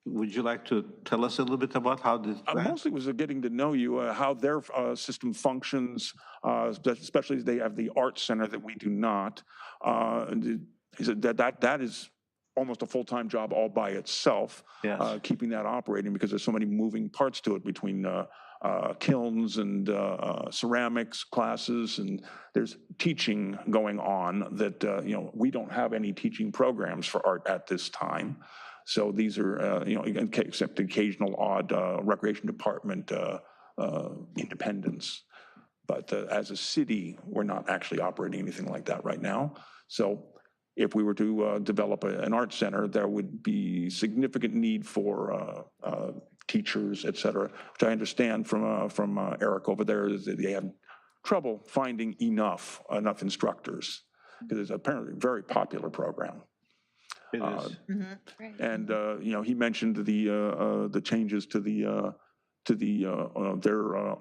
Would you like to tell us a little bit about how this went? Mostly was getting to know you, how their system functions, especially as they have the art center that we do not. He said that is almost a full-time job all by itself, Yes. keeping that operating because there's so many moving parts to it between kilns and ceramics classes, and there's teaching going on that, we don't have any teaching programs for art at this time. So these are, except the occasional odd recreation department independence. But as a city, we're not actually operating anything like that right now. So if we were to develop an art center, there would be significant need for teachers, et cetera, which I understand from Eric over there is that they have trouble finding enough instructors because it's apparently a very popular program. It is. And he mentioned the changes to their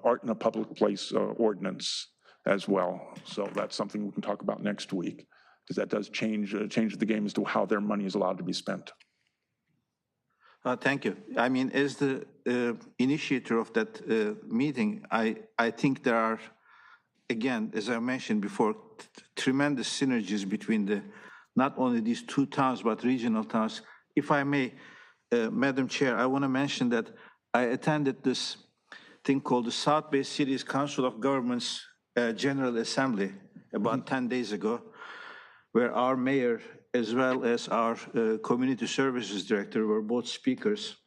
art in a public place ordinance as well. So that's something we can talk about next week, because that does change the game as to how their money is allowed to be spent. Thank you. I mean, as the initiator of that meeting, I think there are, again, as I mentioned before, tremendous synergies between not only these two towns, but regional towns. If I may, Madam Chair, I want to mention that I attended this thing called the South Bay Cities Council of Governments General Assembly about 10 days ago, where our mayor, as well as our community services director, were both speakers.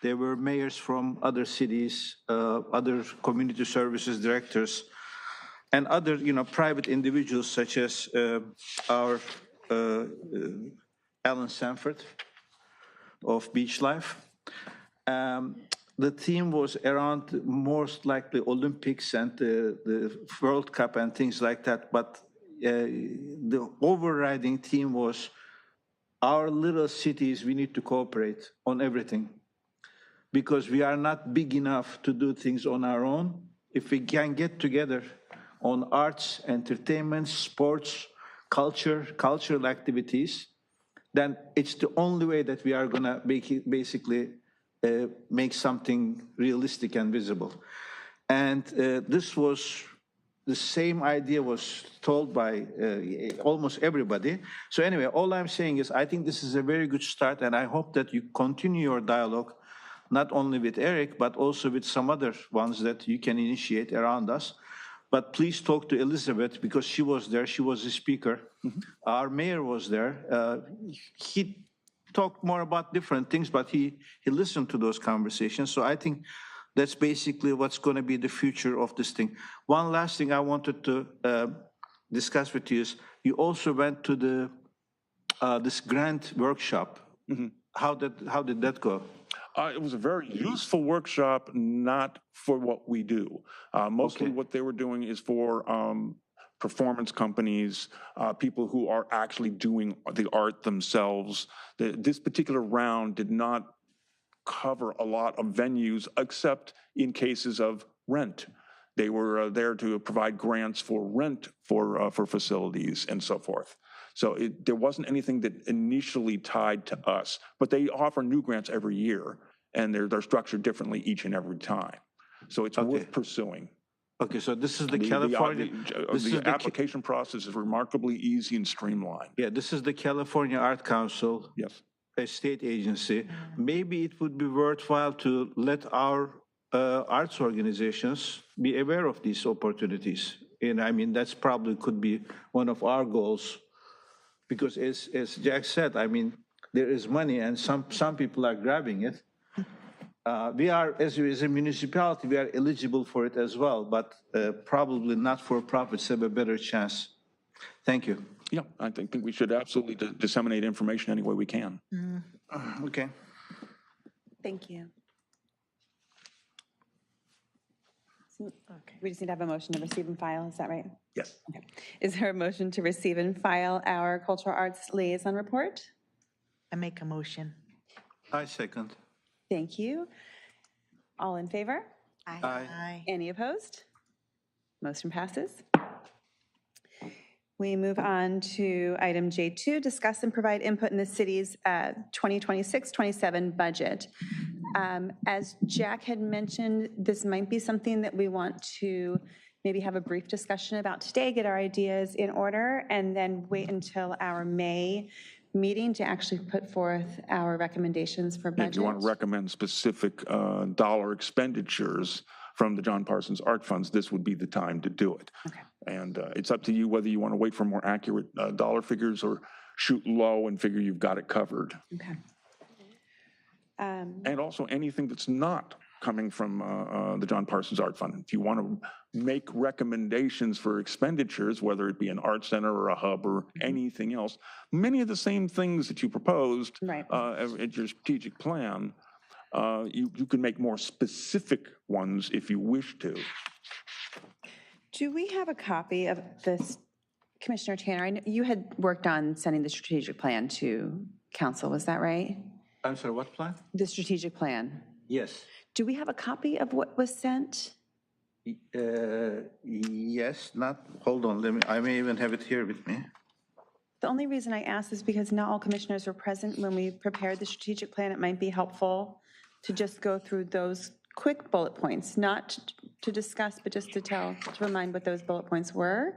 There were mayors from other cities, other community services directors, and other, private individuals such as our Alan Sanford of Beach Life. The theme was around most likely Olympics and the World Cup and things like that, but the overriding theme was our little cities, we need to cooperate on everything because we are not big enough to do things on our own. If we can get together on arts, entertainment, sports, cultural activities, then it's the only way that we are going to basically make something realistic and visible. And this was the same idea was told by almost everybody. So anyway, all I'm saying is I think this is a very good start, and I hope that you continue your dialogue, not only with Eric, but also with some other ones that you can initiate around us. But please talk to Elizabeth because she was there. She was a speaker. Our mayor was there. He talked more about different things, but he listened to those conversations. So I think that's basically what's going to be the future of this thing. One last thing I wanted to discuss with you is you also went to the this grant workshop. How did that go? It was a very useful workshop, not for what we do. Mostly what they were doing is for performance companies, people who are actually doing the art themselves. This particular round did not cover a lot of venues except in cases of rent. They were there to provide grants for rent for facilities and so forth. So there wasn't anything that initially tied to us, but they offer new grants every year, and they're structured differently each and every time. So it's worth pursuing. Okay, so this is the California. The application process is remarkably easy and streamlined. Yeah, this is the California Art Council. Yes. A state agency. Maybe it would be worthwhile to let our arts organizations be aware of these opportunities. And I mean, that's probably could be one of our goals Because as Jack said, I mean, there is money and some people are grabbing it. We are, as a municipality, we are eligible for it as well, but probably not-for-profits have a better chance. Thank you. Yeah, I think we should absolutely disseminate information any way we can. Okay. Thank you. We just need to have a motion to receive and file, is that right? Yes. Okay. Is there a motion to receive and file our cultural arts liaison report? I make a motion. I second. Thank you. All in favor? Aye. Any opposed? Motion passes. We move on to item J2, discuss and provide input in the city's 2026-27 budget. As Jack had mentioned, this might be something that we want to maybe have a brief discussion about today, get our ideas in order, and then wait until our May meeting to actually put forth our recommendations for If budget. you want to recommend specific dollar expenditures from the John Parsons Art Funds, this would be the time to do it. Okay. And it's up to you whether you want to wait for more accurate dollar figures or shoot low and figure you've got it covered. Okay. And also anything that's not coming from the John Parsons Art Fund. If you want to make recommendations for expenditures, whether it be an art center or a hub or anything else, many of the same things that you proposed Right. at your strategic plan, you can make more specific ones if you wish to. Do we have a copy of this, Commissioner Tanner? I know you had worked on sending the strategic plan to council, was that right? I'm sorry, what plan? The strategic plan. Yes. Do we have a copy of what was sent? Yes, hold on, I may even have it here with me. The only reason I ask is because not all commissioners were present when we prepared the strategic plan. It might be helpful to just go through those quick bullet points, not to discuss, but just to remind what those bullet points were,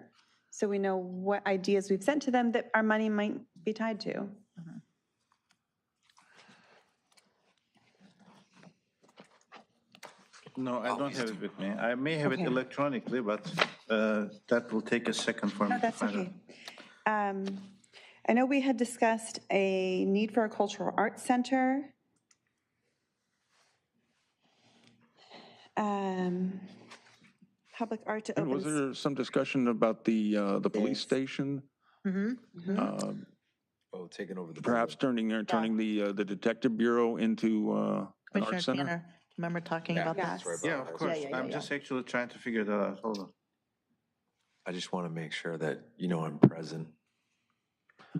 so we know what ideas we've sent to them that our money might be tied to. No, I don't have it with me. I may have it Okay. electronically, but that will take a second for me No, to that's find okay. it. I know we had discussed a need for a cultural arts center. Public art to And was open. there some discussion about the police station? Oh, taking over the. Perhaps turning the detective bureau into an Commissioner art center? Tanner, remember talking about Yes. that? Yeah, of course. yeah, I'm yeah. just actually trying to figure that out. Hold on. I just want to make sure that, I'm present.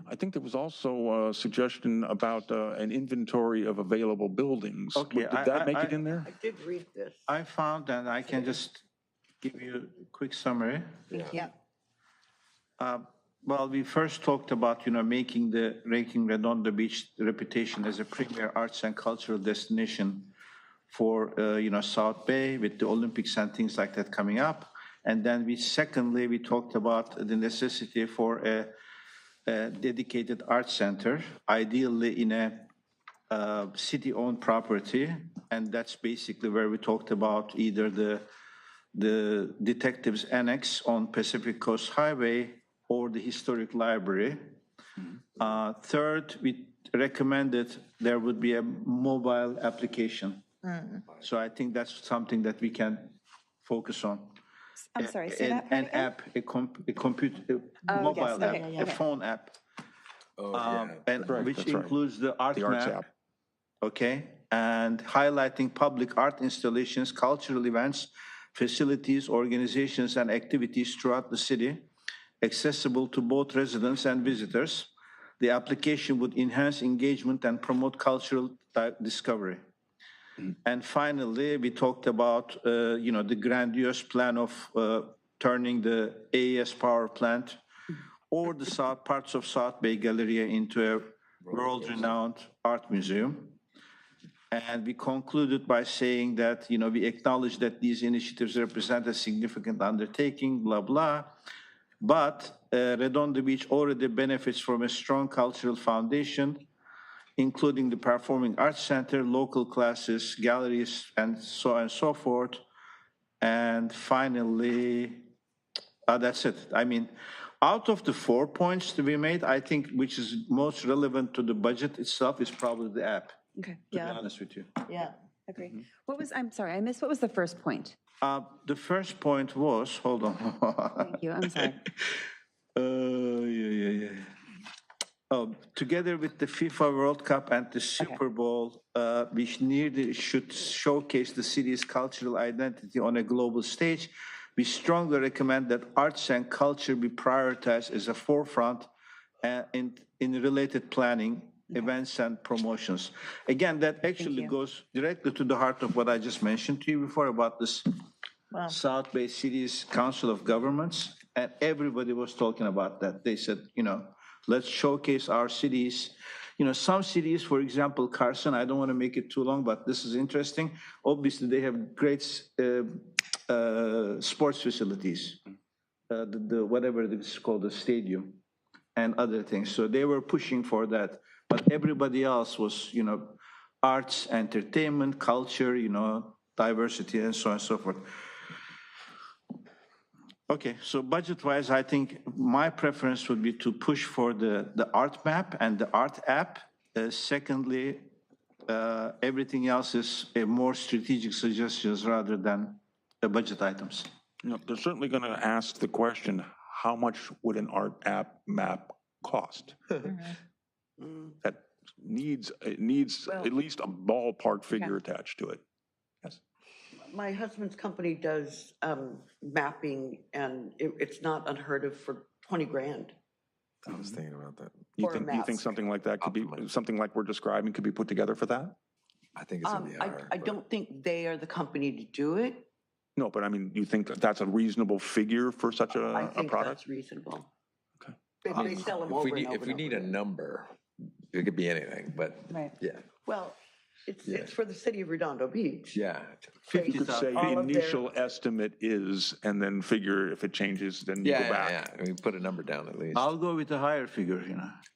I think there was also a suggestion about an inventory of available buildings. Okay, Did that make it in I there? did read this. I found, and I can just give you a quick summary. Yeah. Well, we first talked about, making Redondo Beach reputation as a premier arts and cultural destination for, South Bay with the Olympics and things like that coming up. And then secondly, we talked about the necessity for a dedicated art center, ideally in a city-owned property. And that's basically where we talked about either the detectives annex on Pacific Coast Highway or the historic library. Third, we recommended there would be a mobile application. So I think that's something that we can focus on. I'm sorry, say that part An again? app, a computer, Oh, mobile yes, app, okay, a okay. phone app, Oh, yeah. and Correct, which that's right. includes the art The arts map. app. Okay, and highlighting public art installations, cultural events, facilities, organizations, and activities throughout the city, accessible to both residents and visitors. The application would enhance engagement and promote cultural discovery. And finally, we talked about, the grandiose plan of turning the AES power plant or the parts of South Bay Galleria into a world-renowned art museum. And we concluded by saying that, we acknowledge that these initiatives represent a significant undertaking, blah, blah. But Redondo Beach already benefits from a strong cultural foundation, including the Performing Arts Center, local classes, galleries, and so on and so forth. And finally, that's it. I mean, Out of the 4 points to be made, I think which is most relevant to the budget itself is probably the app, Okay, to be honest with you. Yeah. agree. What was, I'm sorry, I missed, what was the first point? The first point was, hold on. Thank you, I'm sorry. Yeah. Oh, together with the FIFA World Cup and the Super Bowl, which nearly should showcase the city's cultural identity on a global stage, we strongly recommend that arts and culture be prioritized as a forefront in related planning, events and promotions. Again, that actually goes directly to the heart of what I just mentioned to you before about this South Bay Cities Council of Governments, and everybody was talking about that. They said, let's showcase our cities. Some cities, for example, Carson, I don't want to make it too long, but this is interesting. Obviously, they have great sports facilities, whatever it's called, the stadium and other things. So they were pushing for that. But everybody else was, arts, entertainment, culture, diversity, and so on and so forth. Okay, so budget-wise, I think my preference would be to push for the art map and the art app. Secondly, everything else is a more strategic suggestions rather than budget items. They're certainly going to ask the question, how much would an art app map cost? That needs at least a ballpark figure attached to it. Yes. My husband's company does mapping, and it's not unheard of for 20 grand. I was thinking about that. You think something like that could be, something like we're describing could be put together for that? I think it's going to be higher. I don't think they are the company to do it. No, but I mean, you think that's a reasonable figure for such a I think product? that's reasonable. Okay. They sell them over and over. If we need a number, it could be anything, but yeah. Well, it's for the city of Redondo Beach. Yeah. You could say All the of their- initial estimate is, and then figure if it changes, then you go back. Yeah. I mean, put a number down at least. I'll go with a higher figure,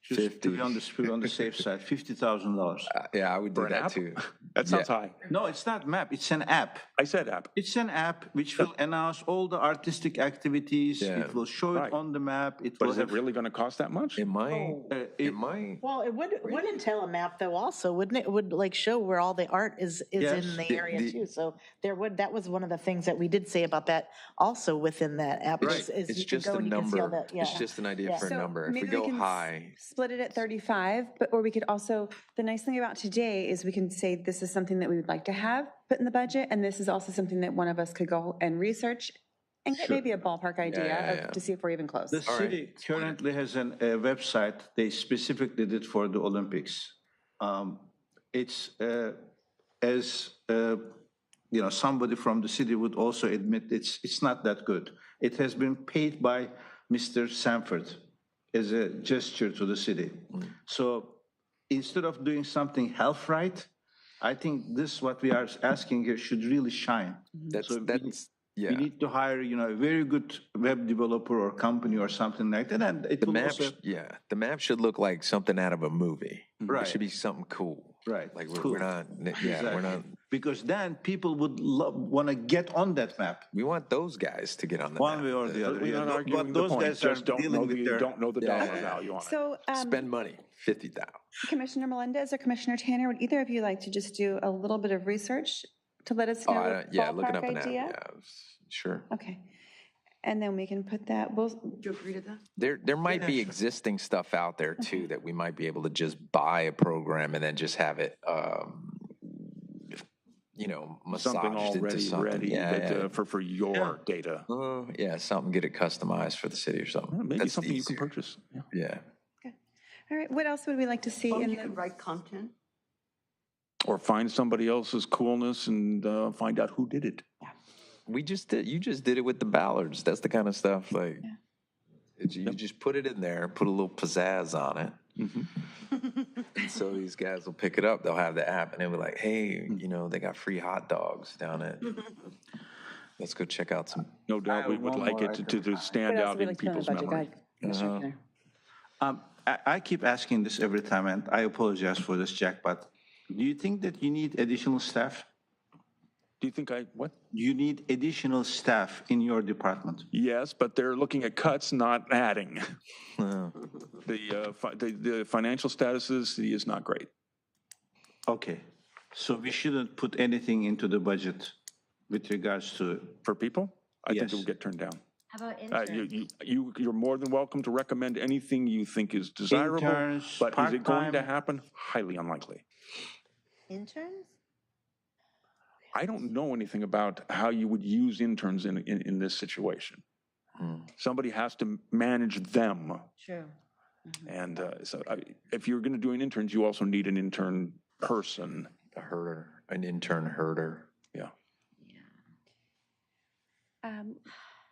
just 50. to be on the safe side, $50,000. Yeah, I would do For an that app? too. That sounds high. No, it's not map, it's an app. I said app. It's an app which will announce all the artistic activities. Yeah. It will show Right. it on the map. But will is it really going to cost that much? It might. It might. Well, it would entail a map though also, wouldn't it? It would like show where all the art is Yes. in the area too. So that was one of the things that we did say about that also within that app. Right. is It's you can just go a and you can see all number. that, It's just an idea for a So number. If we maybe go can high, split it at 35, or we could also, the nice thing about today is we can say this is something that we would like to have put in the budget, and this is also something that one of us could go and research and get maybe a ballpark idea to see if we're even close. The city currently has a website they specifically did for the Olympics. It's somebody from the city would also admit it's not that good. It has been paid by Mr. Sanford as a gesture to the city. So instead of doing something half right, I think this what we are asking here should really shine. We need to hire, a very good web developer or company or something like that, and it the will map, also, the map should look like something out of a movie. Right. It should be something cool. Right. Like Cool. we're not, Exactly. we're not, because then people would want to get on that map we want those guys to get on the one map. way or the other. We're not Yeah, arguing but the those point, guys are just don't dealing know with the, their. don't know the Yeah. dollar value on it. So Spend money, 50,000. Commissioner Melendez or Commissioner Tanner, would either of you like to just do a little bit of research to let us know the Looking up ballpark an app, idea? sure. Okay. And then we can put that, Do you agree to that? There might be existing stuff out there too that we might be able to just buy a program and then just have it, massaged Something into already something. ready for your data. Something, get it customized for the city or something. Maybe That's something you can easier. purchase. Yeah. Yeah. all right, what else would we like to see in You the? can write content. Or find somebody else's coolness and find out who did it. You just did it with the Ballards. That's the kind of stuff like, you just put it in there, put a little pizzazz on it. And so these guys will pick it up. They'll have the app and they'll be like, hey, they got free hot dogs down at, let's go check out some. No doubt we would like it to stand What else out would we in like to put people's the budget? Go memory. ahead, Commissioner Tanner. I keep asking this every time, and I apologize for this, Jack, but do you think that you need additional staff? Do you think what? You need additional staff in your department. Yes, but they're looking at cuts, not adding. The financial status of the city is not great. Okay, so we shouldn't put anything into the budget with regards to, For people, I think it Yes. will get turned down. How about interns? You're more than welcome to recommend anything you think is desirable, Interns, but is it going to part-time. happen? Highly unlikely. Interns? I don't know anything about how you would use interns in this situation. Somebody has to manage them. True. And if you're going to do an interns, you also need an intern person. A herder, an intern herder. Yeah.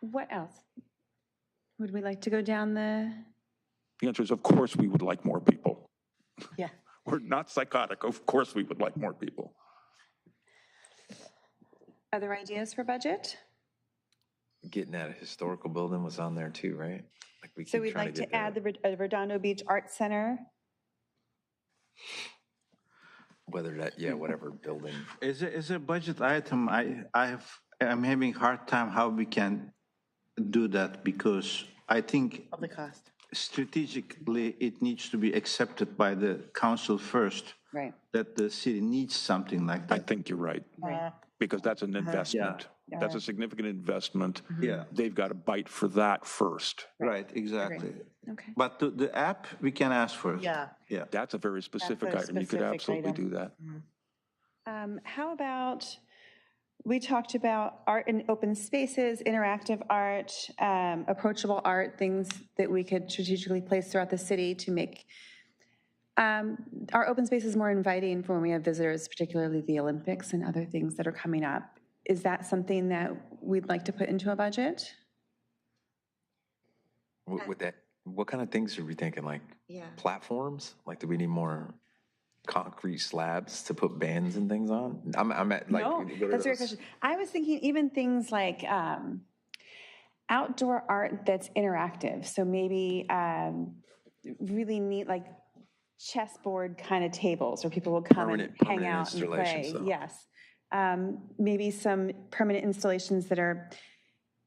What else? Would we like to go down the, The answer is, of course, we would like more people. Yeah. We're not psychotic. Of course, we would like more people. other ideas for budget? Getting that historical building was on there too, right? Like we So keep we'd trying like get to add the Redondo Beach Arts Center. whether that, yeah, whatever building. as a budget item, I'm having hard time how we can do that because I think Of the cost. strategically it needs to be accepted by the council first. Right. That the city needs something like I that. think you're right, because that's an investment. That's a significant investment. Yeah. They've got to bite for that first. Right, exactly. Okay. But the app, we can ask for it. Yeah. Yeah. That's a very specific item. You could specific absolutely item. do that. How about, we talked about art in open spaces, interactive art, approachable art, things that we could strategically place throughout the city to make our open spaces more inviting for when we have visitors, particularly the Olympics and other things that are coming up. Is that something that we'd like to put into a budget? With that, what kind of things are we thinking? Like Yeah. platforms? Like, do we need more concrete slabs to put bands and things on? I'm at like, No, what are that's a great those? question. I was thinking even things like outdoor art that's interactive. So maybe really neat, like chessboard kind of tables where people will come and hang Permanent out and play. installations, though. Yes. Maybe some permanent installations that are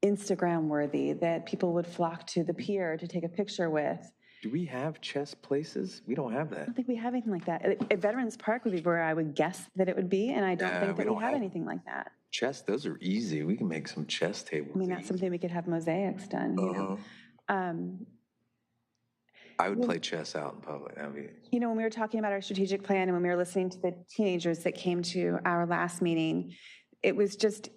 Instagram worthy, that people would flock to the pier to take a picture with. Do we have chess places? We don't have I that. don't think we have anything like that. At Veterans Park would be where I would guess that it would be, and I don't Yeah, think we that we don't have have- anything like that. Chess, those are easy. We can make some chess tables. I mean, that's easy. something we could have mosaics done, you know. I would play chess out in public. That'd be, You know, when we were talking about our strategic plan and when we were listening to the teenagers that came to our last meeting, it was just,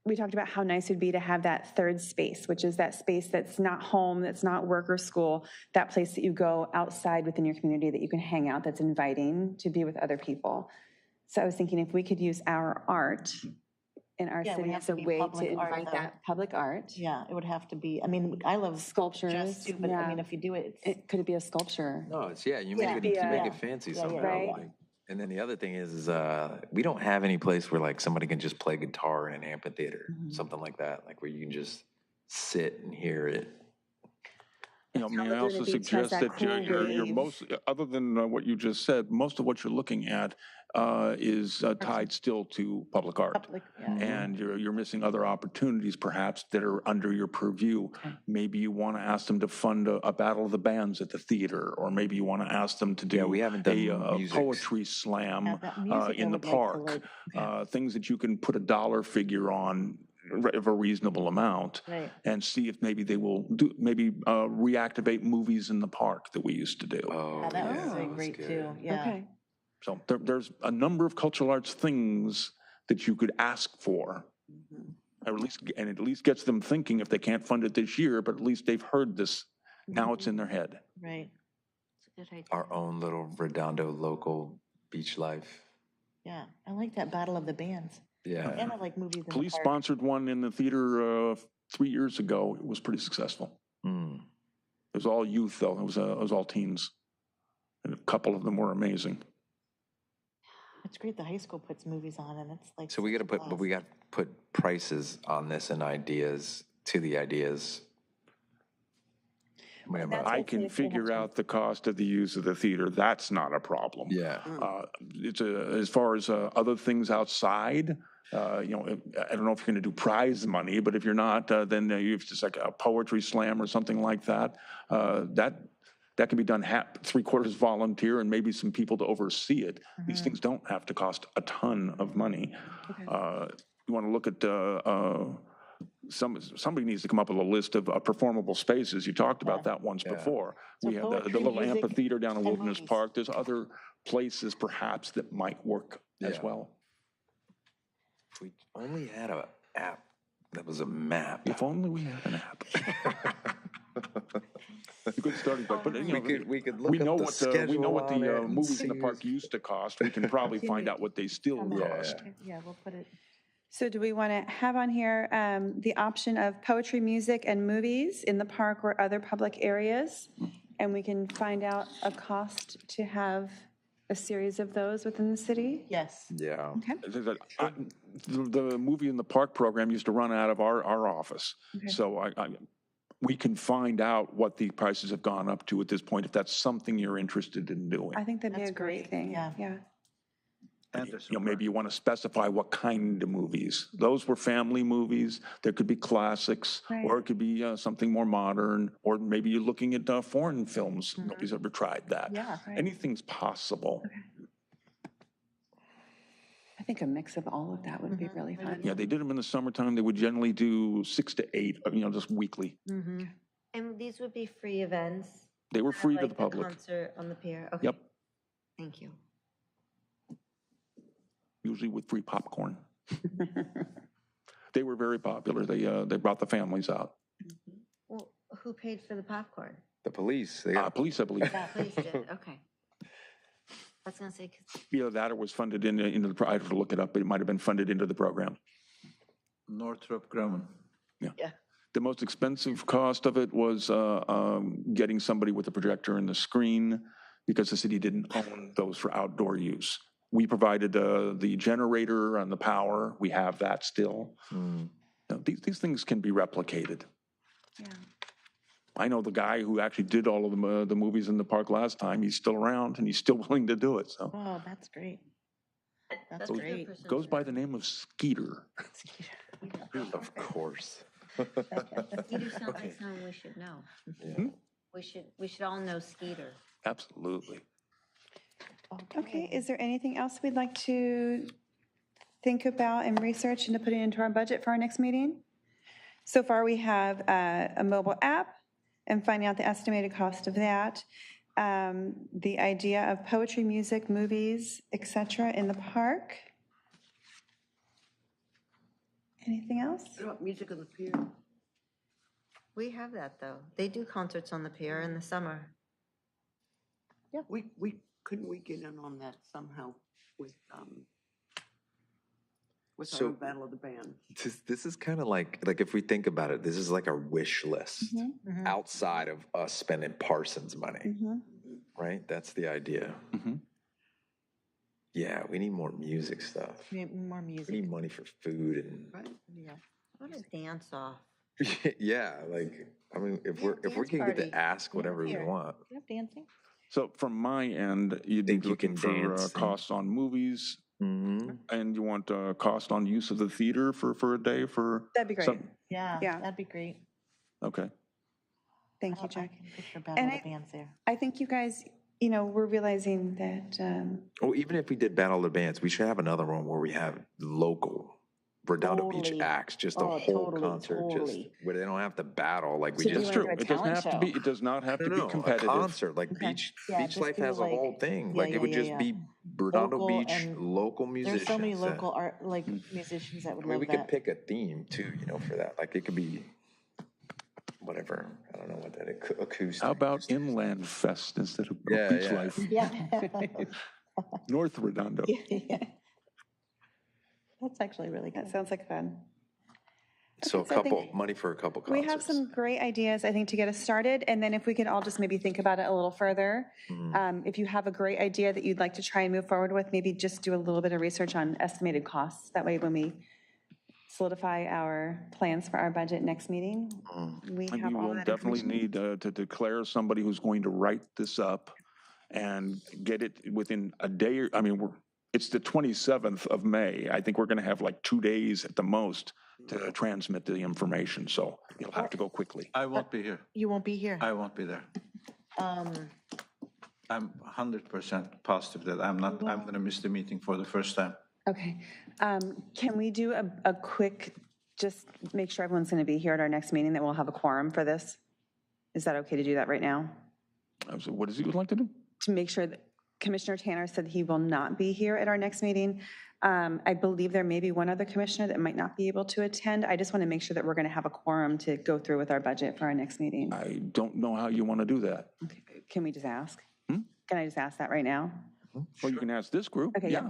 we talked about how nice it would be to have that third space, which is that space that's not home, that's not work or school, that place that you go outside within your community that you can hang out, that's inviting to be with other people. So I was thinking if we could use our art in our Yeah, it would city have as to a be way to public art, invite though. that public art. Yeah, it would have to be, I mean, I love Sculptures, chess too, but I yeah. mean, if you do it, it's, Could it be a sculpture? no, it's, yeah, you Yeah. make it, you make Yeah. it fancy Yeah, somehow. right. like- and then the other thing is we don't have any place where like somebody can just play guitar in an amphitheater, something like that, like where you can just sit and hear it. You know, may I Laguna also Beach has suggest that that you're cool most, other than what you just said, most of what you're looking at is tied still to public art. public, yeah. And you're missing other opportunities perhaps that are under your purview. Maybe you want to ask them to fund a battle of the bands at the theater, or maybe you want to ask them to do Yeah, we haven't done a music. poetry slam Yeah, that music I in the would like to, park. like, Things that you can put a dollar figure on of a reasonable amount, Right. and see if maybe they will do, maybe reactivate movies in the park that we used to do. Oh, Yeah, that yeah, was that's great good. too, yeah. Okay. So there's a number of cultural arts things that you could ask for. Or at least gets them thinking if they can't fund it this year, but at least they've heard this. Now it's in their head. Right, Good idea. Our own little Redondo local beach life. yeah. I like that Battle of the Bands. Yeah. And I like movies in the Police park. sponsored one in the theater 3 years ago. It was pretty successful. Mm. It was all youth though. It was all teens. And a couple of them were amazing. It's great the high school puts movies on and it's like. So we got to such a put, but blast. we got to put prices on this and ideas to the ideas. Man, That's I hopefully can if they have figure time. out the cost of the use of the theater. That's not a problem. Yeah. As far as other things outside, I don't know if you're going to do prize money, but if you're not, then you've just like a poetry slam or something like that. That can be done three-quarters volunteer and maybe some people to oversee it. These things don't have to cost a ton of money. You want to look at somebody needs to come up with a list of performable spaces. You talked about that once before. We have the poetry, little music, amphitheater down in and Wilderness movies. Park. There's other places perhaps that might work as well. If we only had an app that was a map. If only we had an app. A good starting point, but We could look we up know the what schedule we know what on it the and movies in the see park who's- used to cost. We can probably find out what they still cost. Yeah, we'll put it. So do we want to have on here the option of poetry, music, and movies in the park or other public areas? And we can find out a cost to have a series of those within the city? Yes. Yeah. Okay. The movie in the park program used to run out of our office. So we can find out what the prices have gone up to at this point, if that's something you're interested in doing. I think that'd be a That's great great, thing. yeah. Yeah. Maybe you want to specify what kind of movies. Those were family movies. There could be classics, or it could be something more modern, or maybe you're looking at foreign films. Nobody's ever tried that. Yeah. Anything's possible. I think a mix of all of that would be really fun. Yeah, they did them in the summertime. They would generally do 6 to 8, just weekly. And these would be free events? They were free to like the public. Concert on the pier? Okay. Yep, Thank you. usually with free popcorn. They were very popular. They brought the families out. Well, who paid for the popcorn? The police. They got Police, I believe. Police did, okay. I was gonna say, 'cause Either that or was funded into the, I have to look it up, but it might have been funded into the program. Northrop Grumman. The most expensive cost of it was getting somebody with a projector and the screen, because the city didn't own those for outdoor use. We provided the generator and the power. We have that still. These things can be replicated. Yeah. I know the guy who actually did all of the movies in the park last time. He's still around and he's still willing to do it. So Oh, that's great. That's a great. good person goes to by know. the name of Skeeter. Of course. Skeeter sounds like someone we should know. We should all know Skeeter. Absolutely. Okay, is there anything else we'd like to think about and research and to put it into our budget for our next meeting? So far, we have a mobile app and finding out the estimated cost of that. The idea of poetry, music, movies, et cetera, in the park. Anything else? What about music on the pier? We have that, though. They do concerts on the pier in the summer. Couldn't we get in on that somehow with So- our Battle of the Bands? This is kind of like if we think about it, this is like a wish list outside of us spending Parsons money, right? That's the idea. Yeah, we need more music stuff. More We music. need money for food and Right? Yeah. What a dance-off. yeah, I mean, if we dance can get party. to ask whatever we Here. want. You have dancing? So from my end, you'd be Think you looking can for dance and- costs on movies, Mm-hmm. and you want cost on use of the theater for a day for? That'd be great. some- Yeah, Yeah. that'd be great. Okay. Thank you, I Jack. can picture Battle And of the Bands there. I think you guys, we're realizing that, Well, even if we did Battle of the Bands, we should have another one where we have local Redondo Beach Totally. acts, just a Oh, whole totally, concert, totally. just where they don't have to battle like we So do just. you True. wanna do a It doesn't talent have to be. show? It does not have to be A competitive. concert like Beach just Life do has a like- whole thing. yeah, Like yeah, it would yeah, just yeah. be Redondo Local Beach and local musicians. There's so many that- local art, musicians that would I mean, love we that. could pick a theme too, for that. Like it could be whatever. I don't know what that acoustic. How about Inland Fest instead of Yeah, Beach yeah. Life? Yeah. North Redondo. That's actually really good. that sounds like fun. So a Okay, so I think couple money for a couple We concerts. have some great ideas, I think, to get us started, and then if we could all just maybe think about it a little further. If you have a great idea that you'd like to try and move forward with, maybe just do a little bit of research on estimated costs. That way, when we solidify our plans for our budget next meeting. We And have we all will that definitely information. need to declare somebody who's going to write this up and get it within a day. I mean, it's the 27th of May. I think we're going to have like 2 days at the most to transmit the information, so you'll have to go quickly. I won't be here. You won't be here. I won't be there. I'm 100% positive that I'm going to miss the meeting for the first time. Okay. Can we do a quick, just make sure everyone's going to be here at our next meeting, that we'll have a quorum for this? Is that okay to do that right now? So what does he would like to do? To make sure that Commissioner Tanner said he will not be here at our next meeting. I believe there may be one other commissioner that might not be able to attend. I just want to make sure that we're going to have a quorum to go through with our budget for our next meeting. I don't know how you want to do that. Okay. Can we just ask? Can I just ask that right now? Well, you can ask this group. Okay, Yeah.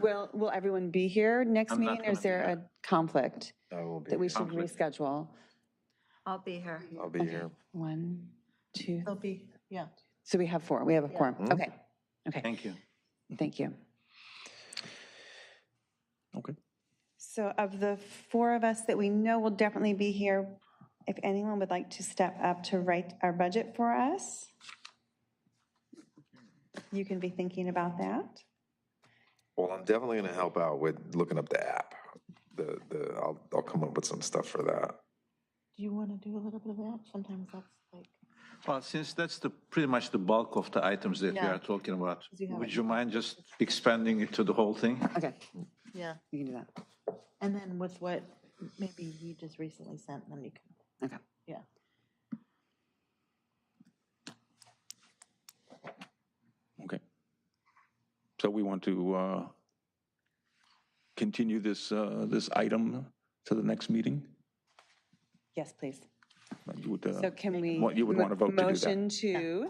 Will everyone be here next I'm not meeting, or is gonna be there a conflict I will be that we here. should reschedule? I'll be here. I'll be here. 1, 2, They'll be, yeah. so we have 4. We have a quorum. Okay. Okay, Thank you. thank you. Okay. So of the 4 of us that we know will definitely be here, if anyone would like to step up to write our budget for us, you can be thinking about that. Well, I'm definitely going to help out with looking up the app. I'll come up with some stuff for that. Do you want to do a little bit of that? Sometimes that's like, Well, since that's pretty much the bulk of the items that we Yeah. are talking about, you have would it. you mind just expanding it to the whole thing? Okay, yeah. you can do that. And then with what maybe he just recently sent, then you can, Okay. yeah. Okay. So we want to continue this item to the next meeting? Yes, please. You would, So can we? you would want to vote to do that. Motion to,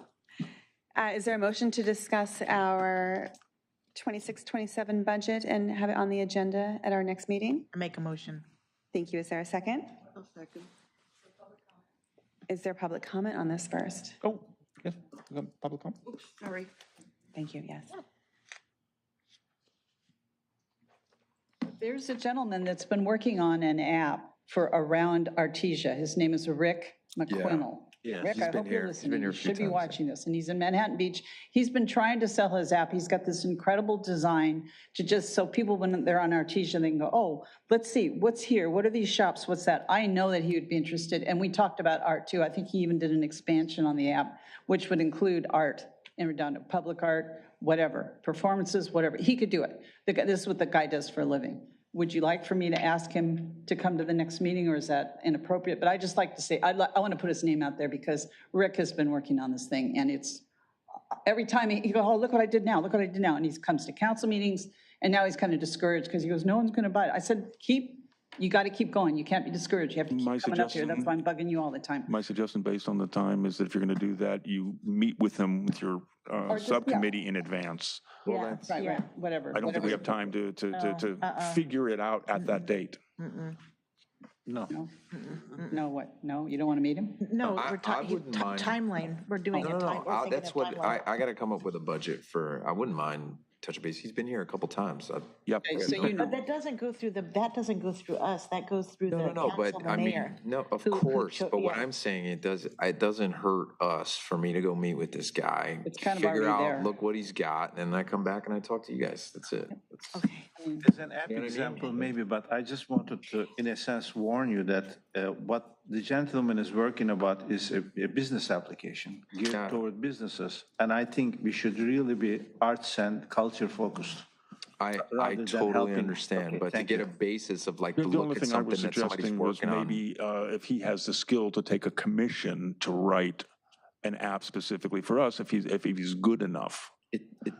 is there a motion to discuss our 26-27 budget and have it on the agenda at our next meeting? I make a motion. Thank you. Is there a second? I'll second. Is there public comment on this first? Oh, yes, public comment? Oops, sorry. Thank you, yes. There's a gentleman that's been working on an app for around Artesia. His name is Rick McQuinnell. Yes. Rick, He's I been hope you're here. He's listening. been here You a few should be times. watching this. And he's in Manhattan Beach. He's been trying to sell his app. He's got this incredible design to just, so people, when they're on Artesia, they can go, oh, let's see, what's here? What are these shops? What's that? I know that he would be interested. And we talked about art too. I think he even did an expansion on the app, which would include art in Redondo, public art, whatever, performances, whatever. He could do it. This is what the guy does for a living. Would you like for me to ask him to come to the next meeting, or is that inappropriate? But I just like to say, I want to put his name out there because Rick has been working on this thing, and it's, every time he goes, oh, look what I did now, look what I did now. And he comes to council meetings, and now he's kind of discouraged because he goes, no one's going to buy it. I said, you got to keep going. You can't be discouraged. You have to keep My coming up here. That's why I'm bugging you all the time. My suggestion, based on the time, is that if you're going to do that, you meet with them, with your just- subcommittee in advance. Yeah, right, whatever. I don't think we have time to figure it out at that date. No. No, what? No, you don't want to meet him? No, I we're talking, wouldn't mind. timeline, we're doing a No, time, we're thinking that's of what, timeline. I got to come up with a budget for, I wouldn't mind touch base. He's been here a couple times. Yep. Okay, so you know. But that doesn't go through that doesn't go through us, that goes through the No, but council, the I mean, mayor. no, of who course, but what yeah. I'm saying, it doesn't hurt us for me to go meet with this guy. It's kind of figure already out, there. look what he's got, and then I come back and I talk to you guys. That's it. Okay. As an app example, maybe, but I just wanted to, in a sense, warn you that what the gentleman is working about is a business application geared Yeah. toward businesses. And I think we should really be arts and culture focused. I rather than totally helping. understand, Okay, but to thank get you. a basis of like, The look only at thing I was something that somebody's suggesting was working on. maybe if he has the skill to take a commission to write an app specifically for us, if he's good enough.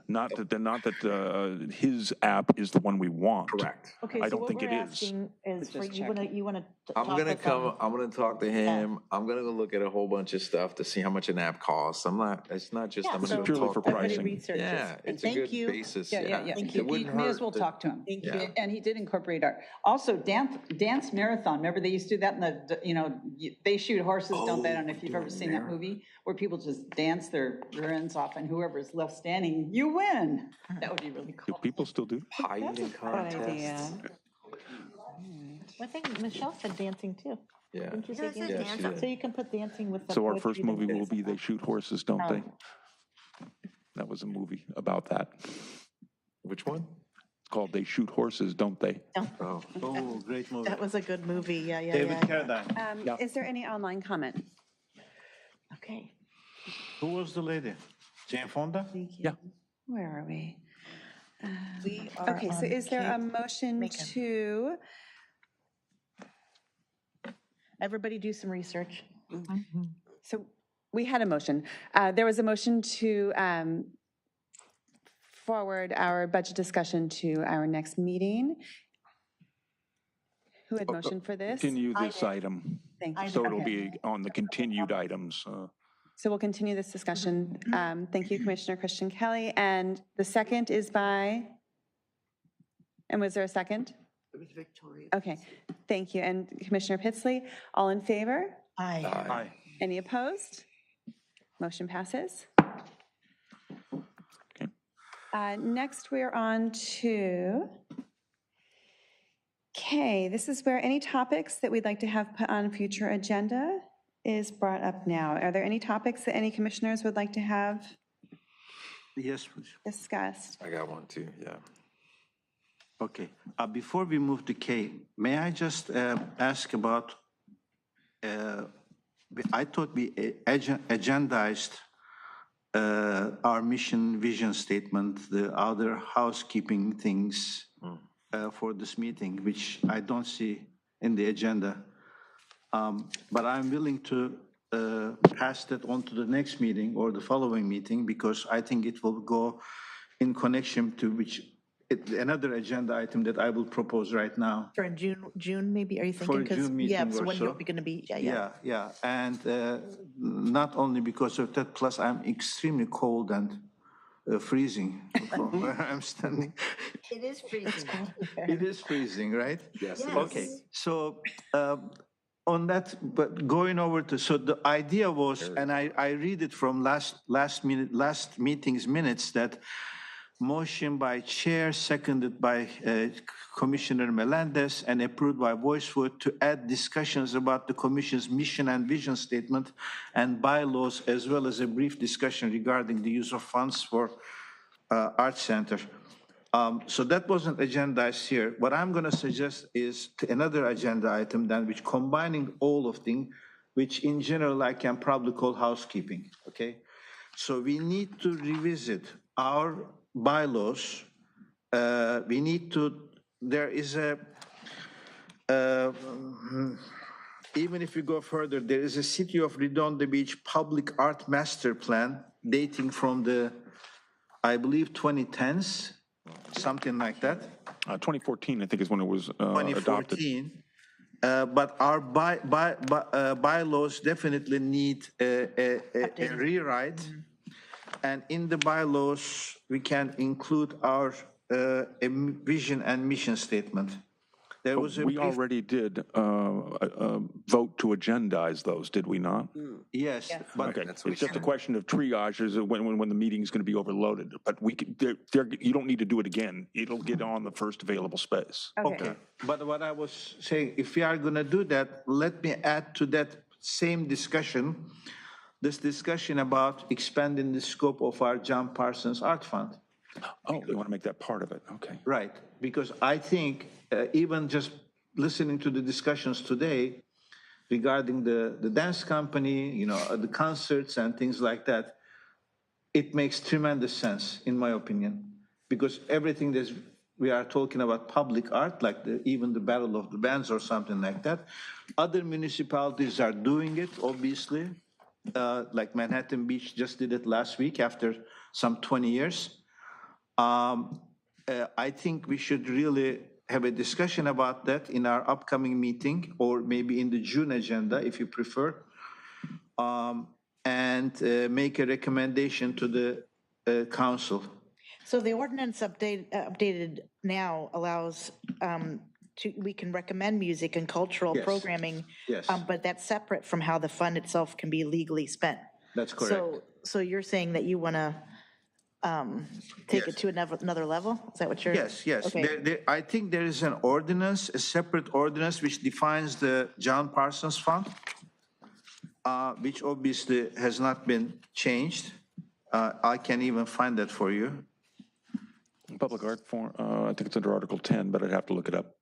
Not that his app is the one we want. Correct. Okay, I so don't what think we're it is. asking is for, just you want to I'm talk gonna with come, I'm gonna talk to him. I'm gonna go look at a whole bunch of stuff to see how much an app costs. It's not just, I'm This gonna is go purely talk for to him. pricing. everybody researches. Yeah, And it's a thank good you. basis. Yeah. It You wouldn't may as hurt well to- talk to him. Yeah. And he did incorporate art. Also, dance marathon, remember they used to do that in the, they shoot horses, don't they? I don't know if you've ever seen that movie, where people just dance their rear ends off and whoever's left standing, you win. That would be really Do cool. people still do? Pie eating Good idea. contests. I think Michelle said dancing too. Yeah. Didn't you No, say it said Yeah, she dancing? dancing. So you can put dancing with the So our poetry first that movie goes will be with They that. Shoot Horses, Don't Oh. They? That was a movie about that. Which one? It's called They Shoot Horses, Don't They? Oh, Oh, great movie. That was a good movie, yeah, yeah, David yeah. Carradine. Is there any online comment? Okay. Who was the lady? Jane Fonda? Yeah. Where are we? We are Okay, so on is there a Kate. motion Make 'em. to, Everybody do some research. so we had a motion. There was a motion to forward our budget discussion to our next meeting. Who had motioned for this? Continue this item. Thank you. So it'll Okay. be on the continued items. So we'll continue this discussion. Thank you, Commissioner Christian Kelly. And the second is by, and was there a second? It was Victoria. Okay, thank you. And Commissioner Pitsley, all in favor? Aye. Aye. Any opposed? Motion passes. Next, we're on to K. This is where any topics that we'd like to have put on future agenda is brought up now. Are there any topics that any commissioners would like to have Yes, please. discussed? I got one too, yeah. Okay. Before we move to K, may I just ask about, I thought we agendized our mission vision statement, the other housekeeping things for this meeting, which I don't see in the agenda. But I'm willing to pass that on to the next meeting or the following meeting, because I think it will go in connection to another agenda item that I will propose right now. For June maybe, are you thinking? For a 'Cause, June meeting yeah, so or when so. you're going to be, yeah. Yeah, and not only because of that, plus I'm extremely cold and freezing from where I'm standing. It is freezing. It is freezing, right? Yes. Yes. Okay, so on that, but going over to, so the idea was, and I read it from last meeting's minutes, that motion by chair, seconded by Commissioner Melendez, and approved by voice vote to add discussions about the commission's mission and vision statement and bylaws, as well as a brief discussion regarding the use of funds for Arts Center. So that wasn't agendized here. What I'm going to suggest is another agenda item then, which combining all of things, which in general I can probably call housekeeping, okay? So we need to revisit our bylaws. We need to, there is a, even if we go further, there is a City of Redondo Beach Public Art Master Plan dating from the, I believe, 2010s, something like that. 2014, I think, is when it was adopted. 2014. But our bylaws definitely need a rewrite. And in the bylaws, we can include our vision and mission statement. There was a We brief, already did vote to agendize those, did we not? yes, but Okay, it's just a question of triage, is when the meeting's going to be overloaded. But we could, you don't need to do it again. It'll get on the first available space. okay. But what I was saying, if we are going to do that, let me add to that same discussion, this discussion about expanding the scope of our John Parsons Art Fund. Oh, you want to make that part of it, okay. Right, because I think even just listening to the discussions today regarding the dance company, you know, the concerts and things like that, it makes tremendous sense, in my opinion, because everything that we are talking about public art, like even the Battle of the Bands or something like that, other municipalities are doing it, obviously, like Manhattan Beach just did it last week after some 20 years. I think we should really have a discussion about that in our upcoming meeting, or maybe in the June agenda, if you prefer, and make a recommendation to the council. So the ordinance updated now allows, we can recommend music and cultural Yes. programming. Yes. But that's separate from how the fund itself can be legally spent. That's correct. So you're saying that you want to take it to another level? Is that what you're? Yes, yes. Okay. I think there is an ordinance, a separate ordinance which defines the John Parsons Fund, which obviously has not been changed. I can even find that for you. Public art form, I think it's under Article 10, but I'd have to look it up.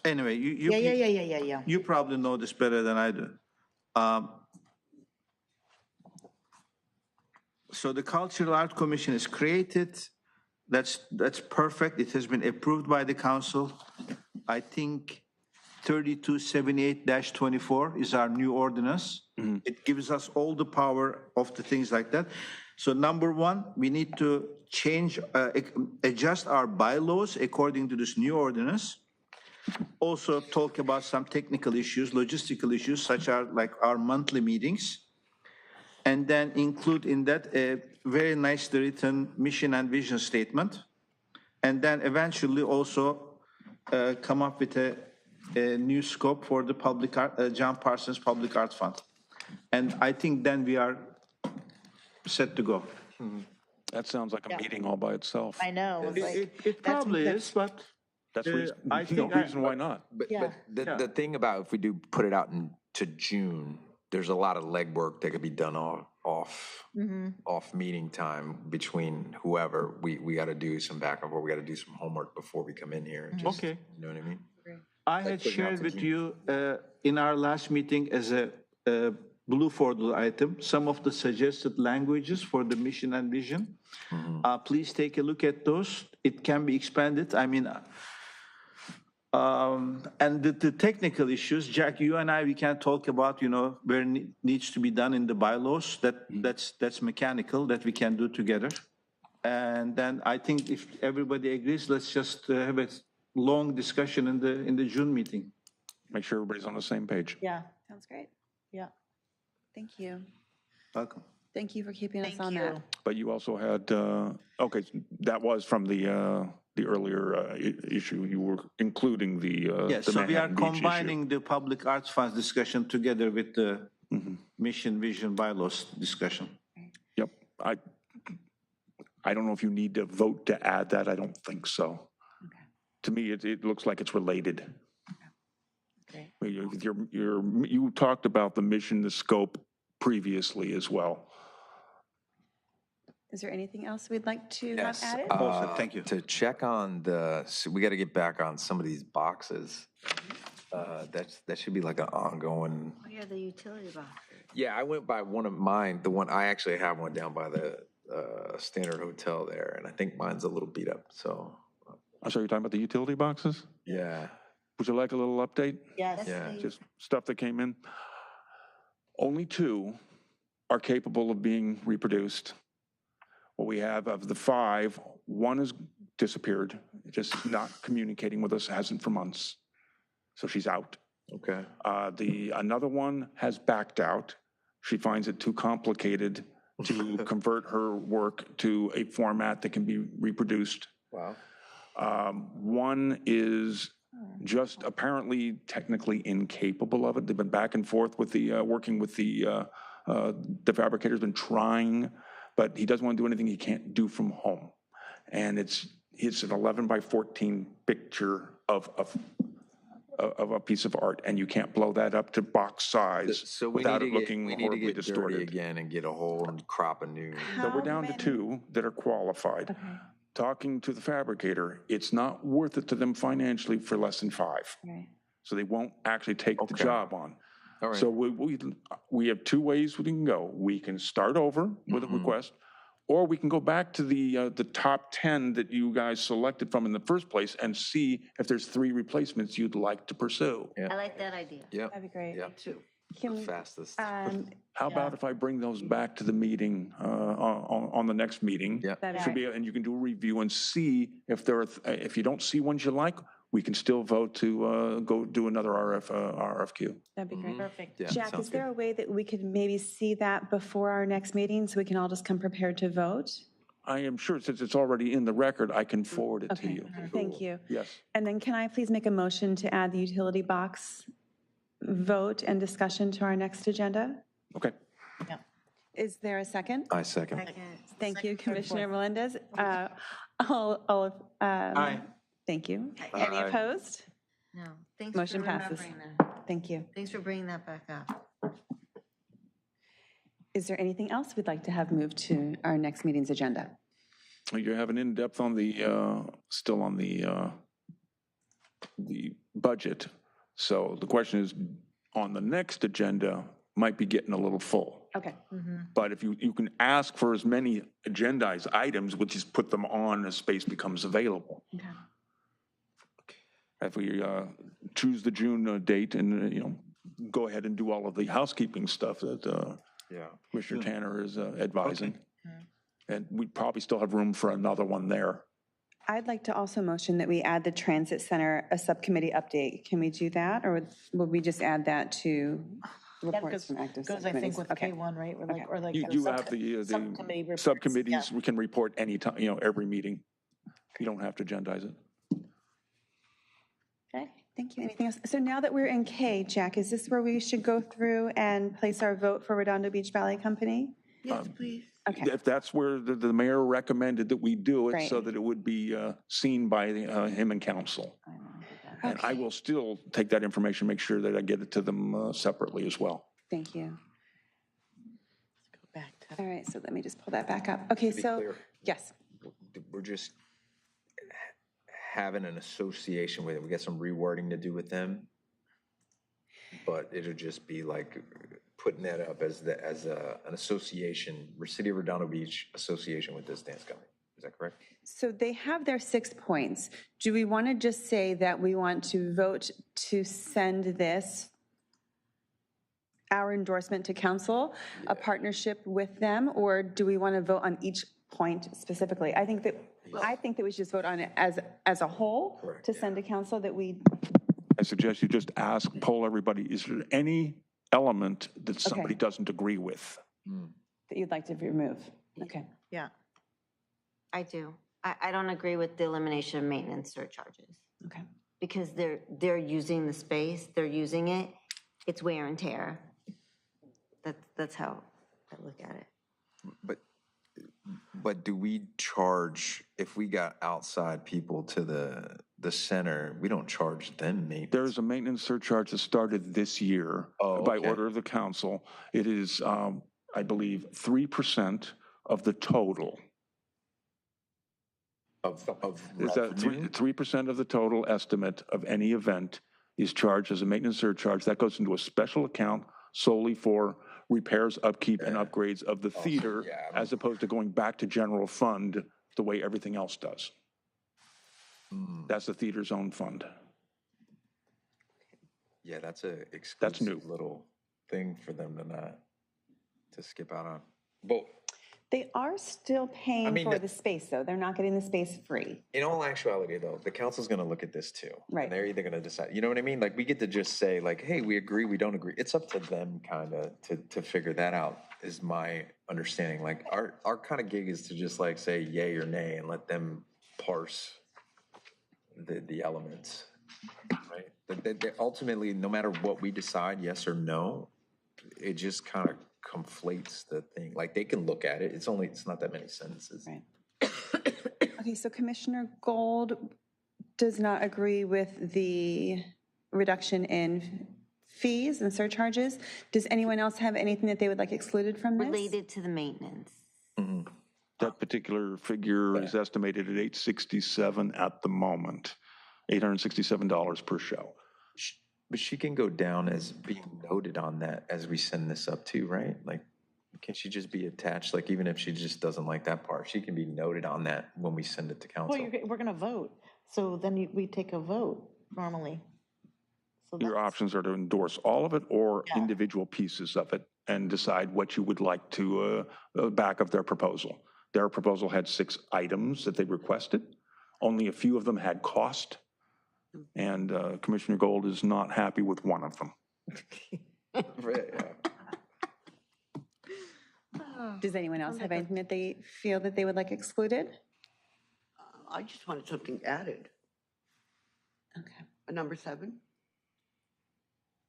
Anyway, Yeah. you probably know this better than I do. So the Cultural Art Commission is created. That's perfect. It has been approved by the council. I think 3278-24 is our new ordinance. It gives us all the power of the things like that. So number one, we need to change, adjust our bylaws according to this new ordinance. Also talk about some technical issues, logistical issues, such as like our monthly meetings. And then include in that a very nicely written mission and vision statement. And then eventually also come up with a new scope for the public art, John Parsons Public Art Fund. And I think then we are set to go. That sounds like a meeting all by itself. I know. It probably is, but That's I no think reason why not. But Yeah. the thing about if we do put it out into June, there's a lot of legwork that could be done off meeting time between whoever. We got to do some back and forth. We got to do some homework before we come in here. And just, Okay. You know what I mean? I had shared with you in our last meeting as a blue folder item, some of the suggested languages for the mission and vision. Please take a look at those. It can be expanded. I mean, and the technical issues, Jack, you and I, we can talk about, where needs to be done in the bylaws. That's mechanical that we can do together. And then I think if everybody agrees, let's just have a long discussion in the June meeting. Make sure everybody's on the same page. Yeah, Sounds great. yeah. Thank you. Welcome. Thank you for keeping us Thank on you. that. But you also had, okay, that was from the earlier issue. You were including the Yes, the so we are Manhattan Beach issue. combining the public arts funds discussion together with the mission, vision, bylaws discussion. Yep. I don't know if you need to vote to add that. I don't think so. To me, it looks like it's related. Great. You talked about the mission, the scope previously as well. Is there anything else we'd like to Yes. have added? Also, thank you. To check on we got to get back on some of these boxes. That should be like an ongoing. Oh, yeah, the utility box. Yeah, I went by one of mine. The one I actually have one down by the Standard Hotel there, and I think mine's a little beat up. So I'm sorry, you're talking about the utility boxes? yeah, Would you like a little update? Yes. yeah. Just stuff that came in. Only 2 are capable of being reproduced. What we have of the 5, 1 has disappeared, just not communicating with us, hasn't for months. So she's out. Okay. Another one has backed out. She finds it too complicated to convert her work to a format that can be reproduced. Wow. One is just apparently technically incapable of it. They've been back and forth with working with the fabricator's been trying, but he doesn't want to do anything he can't do from home. And it's an 11 by 14 picture of a piece of art, and you can't blow that up to box size So we without need it to looking get horribly dirty distorted. again and get a whole and crop a new. So we're down to 2 that are qualified. Talking to the fabricator, it's not worth it to them financially for less than 5. Right. So they won't actually take the Okay. job on. All right. So we have 2 ways we can go. We can start over with a request, or we can go back to the top 10 that you guys selected from in the first place and see if there's 3 replacements you'd like to pursue. I like that idea. Yep. That'd be great. Yep. Can The we, fastest. How about if I bring those back to the meeting, on the next meeting? Yeah. That'd be Should be, and you can do a review and see if if you don't see ones you like, we can still vote to go do another RFQ. That'd be great. Perfect. Yeah, Jack, sounds is there good. a way that we could maybe see that before our next meeting so we can all just come prepared to vote? I am sure, since it's already in the record, I can forward it to Okay, you. thank you. Yes. And then can I please make a motion to add the utility box vote and discussion to our next agenda? Okay. Is there a second? I second. Thank you, Commissioner Melendez. Aye. Thank you. Any Aye. opposed? No, thanks for Motion passes. remembering that. Thank you. Thanks for bringing that back up. Is there anything else we'd like to have moved to our next meeting's agenda? You have an in-depth on the, still on the budget. So the question is, on the next agenda, might be getting a little full. Okay. But if you can ask for as many agendized items, which is put them on as space becomes available. Okay. If we choose the June date and, go ahead and do all of the housekeeping stuff that Yeah. Commissioner Tanner is advising. And we probably still have room for another one there. I'd like to also motion that we add the Transit Center, a subcommittee update. Can we do that, or would we just add that to reports from active Goes, I think, subcommittees? with Okay. K1, right? Or like, or like. You have the subcommittee reports, subcommittees, yeah. we can report anytime, every meeting. You don't have to agendize it. Okay, thank you. Anything else? So now that we're in K, Jack, is this where we should go through and place our vote for Redondo Beach Ballet Company? Yes, please. Okay. If that's where the mayor recommended that we do it, Right. so that it would be seen by him and council. And I will still take that information, make sure that I get it to them separately as well. Thank you. Go back to. All right, so let me just pull that back up. Okay, To be so, clear. yes. We're just having an association with it. We got some rewording to do with them. But it'll just be like putting that up as an association, City of Redondo Beach Association with this dance company. Is that correct? So they have their 6 points. Do we want to just say that we want to vote to send this, our endorsement to council, a partnership with them, or do we want to vote on each point specifically? I think that we should just vote on it as a whole to send to council that we, I suggest you just poll everybody, is there any element that somebody doesn't agree with? that you'd like to remove. Okay. Yeah. I do. I don't agree with the elimination of maintenance surcharges. Okay. Because they're using the space, they're using it, it's wear and tear. That's how I look at it. But do we charge, if we got outside people to the center, we don't charge them maintenance? There's a maintenance surcharge that started this year by order of the council. It is, I believe, 3% of the total. Of Is that 3% of the total estimate of any event is charged as a maintenance surcharge? That goes into a special account solely for repairs, upkeep, and upgrades of the theater, as opposed to going back to general fund the way everything else does. That's the theater's own fund. Yeah, that's a exclusive new. little thing for them to skip out on. But They are still paying mean, for the space, though. They're not getting the space free. in all actuality, though, the council's going to look at this too. Right. And they're either going to decide, you know what I mean? Like, we get to just say, like, hey, we agree, we don't agree. It's up to them kind of to figure that out, is my understanding. Like, our kind of gig is to just, like, say yay or nay and let them parse the elements, right? They ultimately, no matter what we decide, yes or no, it just kind of conflates the thing. Like, they can look at it. It's not that many sentences. Right. Okay, so Commissioner Gold does not agree with the reduction in fees and surcharges. Does anyone else have anything that they would like excluded from this? Related to the maintenance. That particular figure is estimated at $867 at the moment, $867 per show. But she can go down as being noted on that as we send this up too, right? Like, can she just be attached? Like, even if she just doesn't like that part, she can be noted on that when we send it to council. Well, we're going to vote. So then we take a vote normally. So Your that's- options are to endorse all of it or individual pieces of it and decide what you would like to back of their proposal. Their proposal had 6 items that they requested. Only a few of them had cost. And Commissioner Gold is not happy with one of them. Does anyone else have anything that they feel that they would like excluded? I just wanted something added. Okay. A number 7?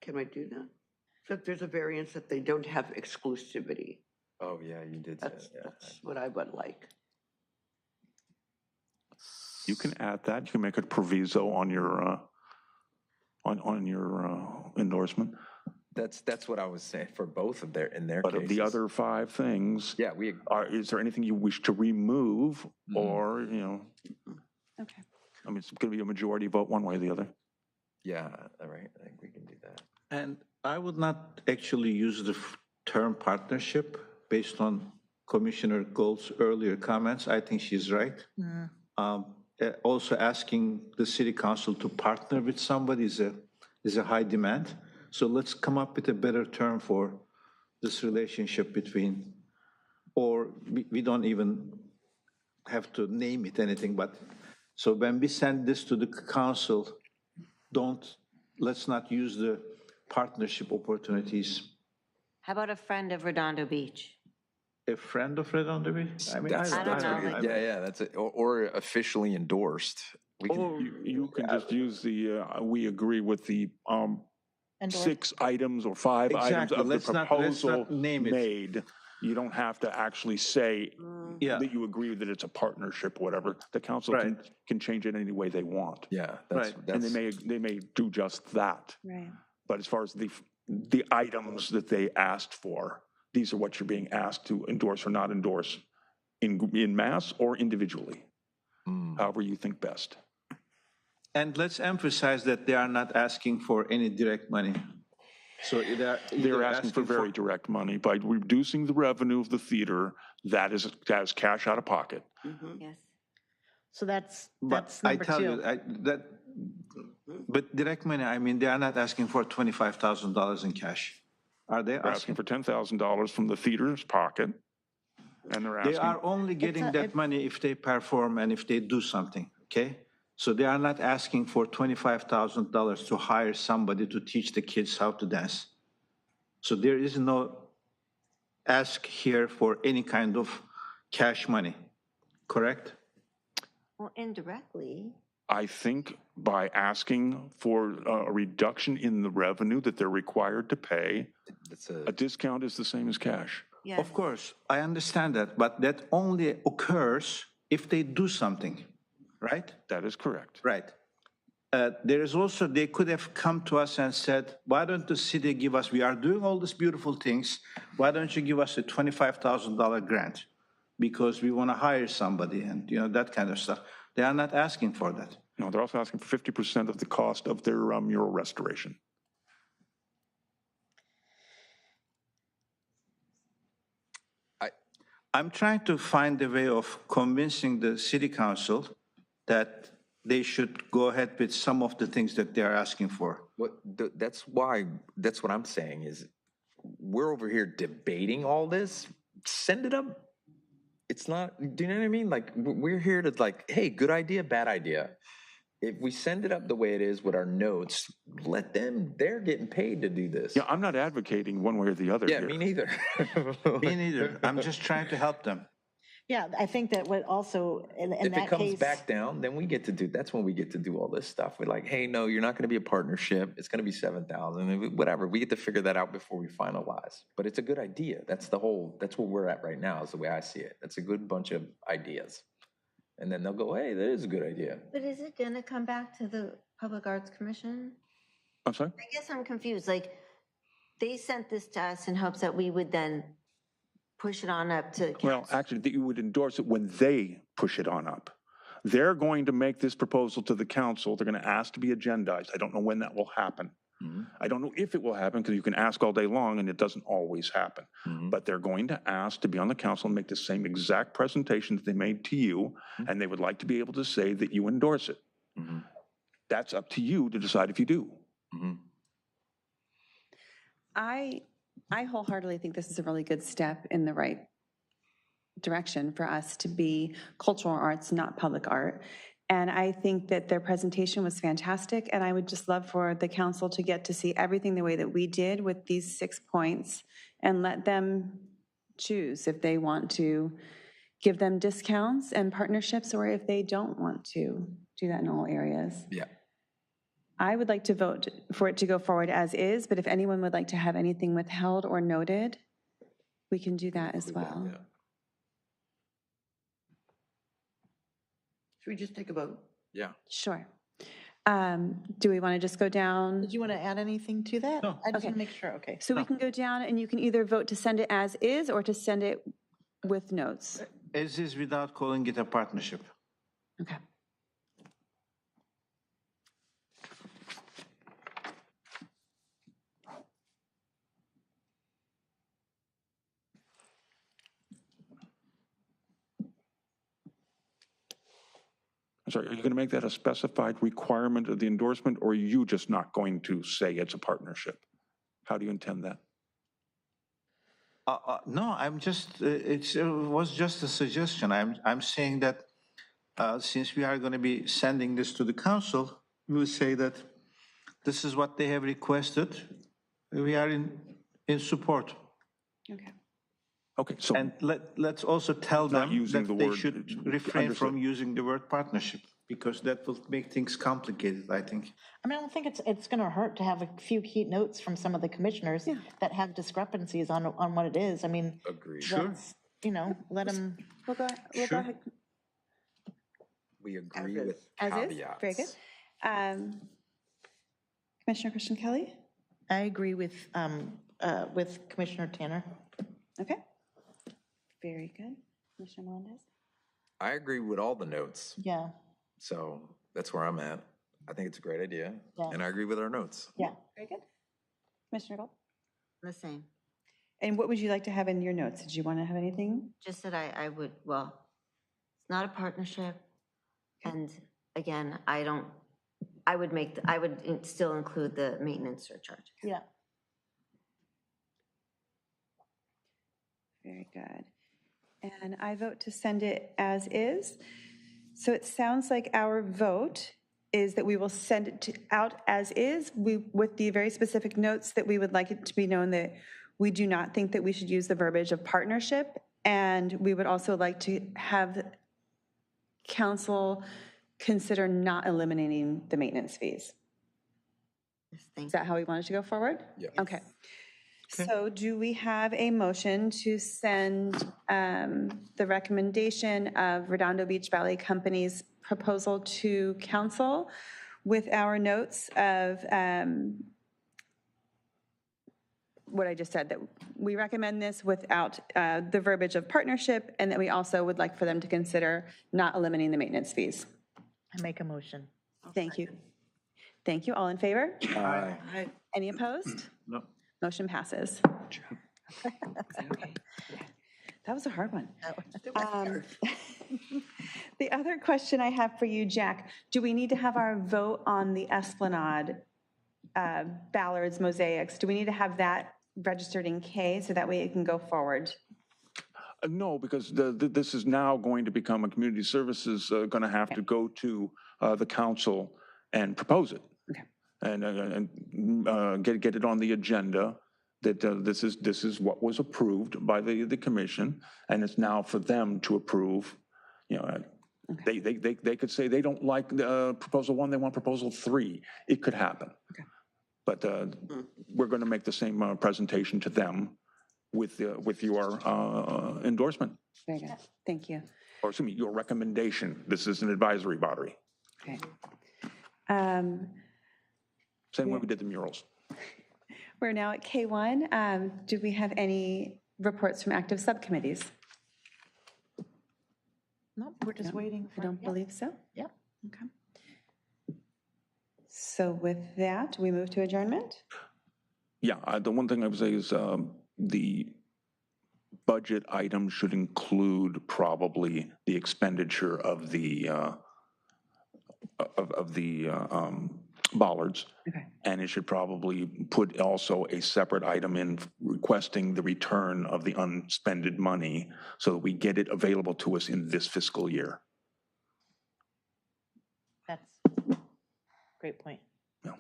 Can I do that? So if there's a variance that they don't have exclusivity Oh, yeah, you did say That's, that, yeah. that's what I would like. You can add that. You can make a proviso on your, endorsement. That's what I was saying for both of in their But cases. of the other 5 things, Yeah, is there anything you wish to remove or, Okay. I mean, it's going to be a majority vote one way or the other. yeah, all right, I think we can do that. And I would not actually use the term partnership based on Commissioner Gold's earlier comments. I think she's right. Also asking the city council to partner with somebody is a high demand. So let's come up with a better term for this relationship between, or we don't even have to name it anything, but so when we send this to the council, let's not use the partnership opportunities. How about a friend of Redondo Beach? A friend of Redondo Beach? I mean, I don't know. Yeah, that's it. Or officially endorsed. We can, You can just use the, we agree with the Endorse. 6 items or 5 items Exactly. of the Let's not proposal name it. made. You don't have to actually say Yeah. that you agree that it's a partnership, whatever. The council Right. can change it any way they want. yeah, Right. And they may do just that. Right. But as far as the items that they asked for, these are what you're being asked to endorse or not endorse in mass or individually, however you think best. And let's emphasize that they are not asking for any direct money. So They're asking for very direct money. By reducing the revenue of the theater, that is cash out of pocket. Yes. So that's But I number tell 2. you, but direct money, I mean, they are not asking for $25,000 in cash. Are they They're asking for $10,000 from the theater's pocket, and they're They asking. are only getting that money if they perform and if they do something, okay? So they are not asking for $25,000 to hire somebody to teach the kids how to dance. So there is no ask here for any kind of cash money, correct? Well, indirectly. I think by asking for a reduction in the revenue that they're required to pay, a discount is the same as cash. Yes. Of course, I understand that, but that only occurs if they do something, right? That is correct. Right. There is also, they could have come to us and said, why don't the city give us, we are doing all these beautiful things, why don't you give us a $25,000 grant? Because we want to hire somebody and, that kind of stuff. They are not asking for that. No, they're also asking for 50% of the cost of their mural restoration. I'm trying to find a way of convincing the city council that they should go ahead with some of the things that they are asking for. that's what I'm saying is we're over here debating all this. Send it up. It's not, do you know what I mean? Like, we're here to hey, good idea, bad idea. If we send it up the way it is with our notes, they're getting paid to do this. Yeah, I'm not advocating one way or the other Yeah, here. me neither. Me neither. I'm just trying to help them. Yeah, I think that what also, in that case. If it comes back down, then that's when we get to do all this stuff. We're like, hey, no, you're not going to be a partnership. It's going to be 7,000, whatever. We get to figure that out before we finalize. But it's a good idea. That's where we're at right now is the way I see it. That's a good bunch of ideas. And then they'll go, hey, that is a good idea. But is it going to come back to the Public Arts Commission? I'm sorry? I guess I'm confused. They sent this to us in hopes that we would then push it on up to council. Well, actually, that you would endorse it when they push it on up. They're going to make this proposal to the council. They're going to ask to be agendized. I don't know when that will happen. I don't know if it will happen because you can ask all day long and it doesn't always happen. But they're going to ask to be on the council and make the same exact presentation that they made to you, and they would like to be able to say that you endorse it. That's up to you to decide if you do. I wholeheartedly think this is a really good step in the right direction for us to be cultural arts, not public art. And I think that their presentation was fantastic, and I would just love for the council to get to see everything the way that we did with these 6 points and let them choose if they want to give them discounts and partnerships or if they don't want to do that in all areas. Yeah. I would like to vote for it to go forward as is, but if anyone would like to have anything withheld or noted, We can do that as well. Yeah. Should we just take a vote? Yeah. Sure. Do we want to just go down? Did you want to add anything to that? No. I just Okay. want to make sure, okay. So we can go down and you can either vote to send it as is or to send it with notes. As is without calling it a partnership. Okay. I'm sorry, are you going to make that a specified requirement of the endorsement, or are you just not going to say it's a partnership? How do you intend that? No, I'm just, it was just a suggestion. I'm saying that since we are going to be sending this to the council, we will say that this is what they have requested. We are in support. Okay. Okay, so And let's also tell Not them using that the they word- should refrain from understood. using the word partnership, because that will make things complicated, I think. I mean, I don't think it's going to hurt to have a few key notes from some of the commissioners that have discrepancies on what it is. I mean, Agreed. let's, let them, We'll go Sure. ahead. We agree is. with As is? caveats. Very good. Commissioner Christian Kelly? I agree with Commissioner Tanner. Okay. Very good. Commissioner Melendez? I agree with all the notes, Yeah, so that's where I'm at. I think it's a great idea, Yeah. and I agree with our notes. yeah. Very good. Commissioner Gold? The same. And what would you like to have in your notes? Did you want to have anything? Just that I would, well, it's not a partnership. And again, I would still include the maintenance surcharge. Yeah. Very good. And I vote to send it as is. So it sounds like our vote is that we will send it out as is, with the very specific notes that we would like it to be known that we do not think that we should use the verbiage of partnership. And we would also like to have council consider not eliminating the maintenance fees. Yes, thank Is that how we wanted to go forward? Yeah. Okay. So do we have a motion to send the recommendation of Redondo Beach Valley Company's proposal to council with our notes of what I just said, that we recommend this without the verbiage of partnership, and that we also would like for them to consider not eliminating the maintenance fees? I make a motion. Thank you. Thank you. All in favor? Aye. Any opposed? No. Motion passes. That was a hard one. The other question I have for you, Jack, do we need to have our vote on the Esplanade ballards, mosaics? Do we need to have that registered in K so that way it can go forward? No, because this is now going to become a community services, going to have to go to the council and propose it. Okay. And get it on the agenda, that this is what was approved by the commission, and it's now for them to approve. You know, they could say they don't like proposal 1, they want proposal 3. It could happen. Okay. But we're going to make the same presentation to them with your endorsement, Very good. Thank you. or excuse me, your recommendation. This is an advisory body. Okay. Same way we did the murals. We're now at K1. Do we have any reports from active subcommittees? Nope, we're just waiting for. I don't yeah. believe so. Yeah. Okay. So with that, we move to adjournment? Yeah, the one thing I would say is the budget item should include probably the expenditure of the bollards. Okay. And it should probably put also a separate item in requesting the return of the unspended money so that we get it available to us in this fiscal year. That's great point. No.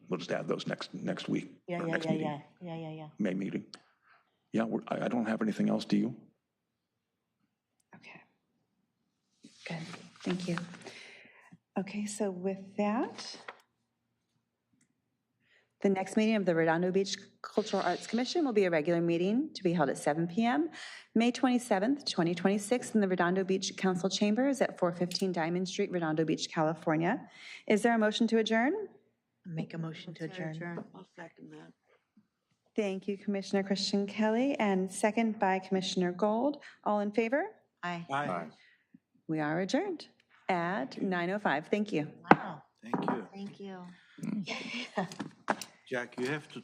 We'll just add those next week. Yeah, or yeah, next yeah, meeting, yeah. May meeting. Yeah, I don't have anything else, do you? Okay. Good, thank you. Okay, so with that, The next meeting of the Redondo Beach Cultural Arts Commission will be a regular meeting to be held at 7 p.m., May 27th, 2026, in the Redondo Beach Council Chambers at 415 Diamond Street, Redondo Beach, California. Is there a motion to adjourn? Make a motion to adjourn. I'll second that. Thank you, Commissioner Christian Kelly, and second by Commissioner Gold. All in favor? Aye. Aye. We are adjourned at 9:05. Thank you. Wow. Thank you. Thank you. Jack, you have to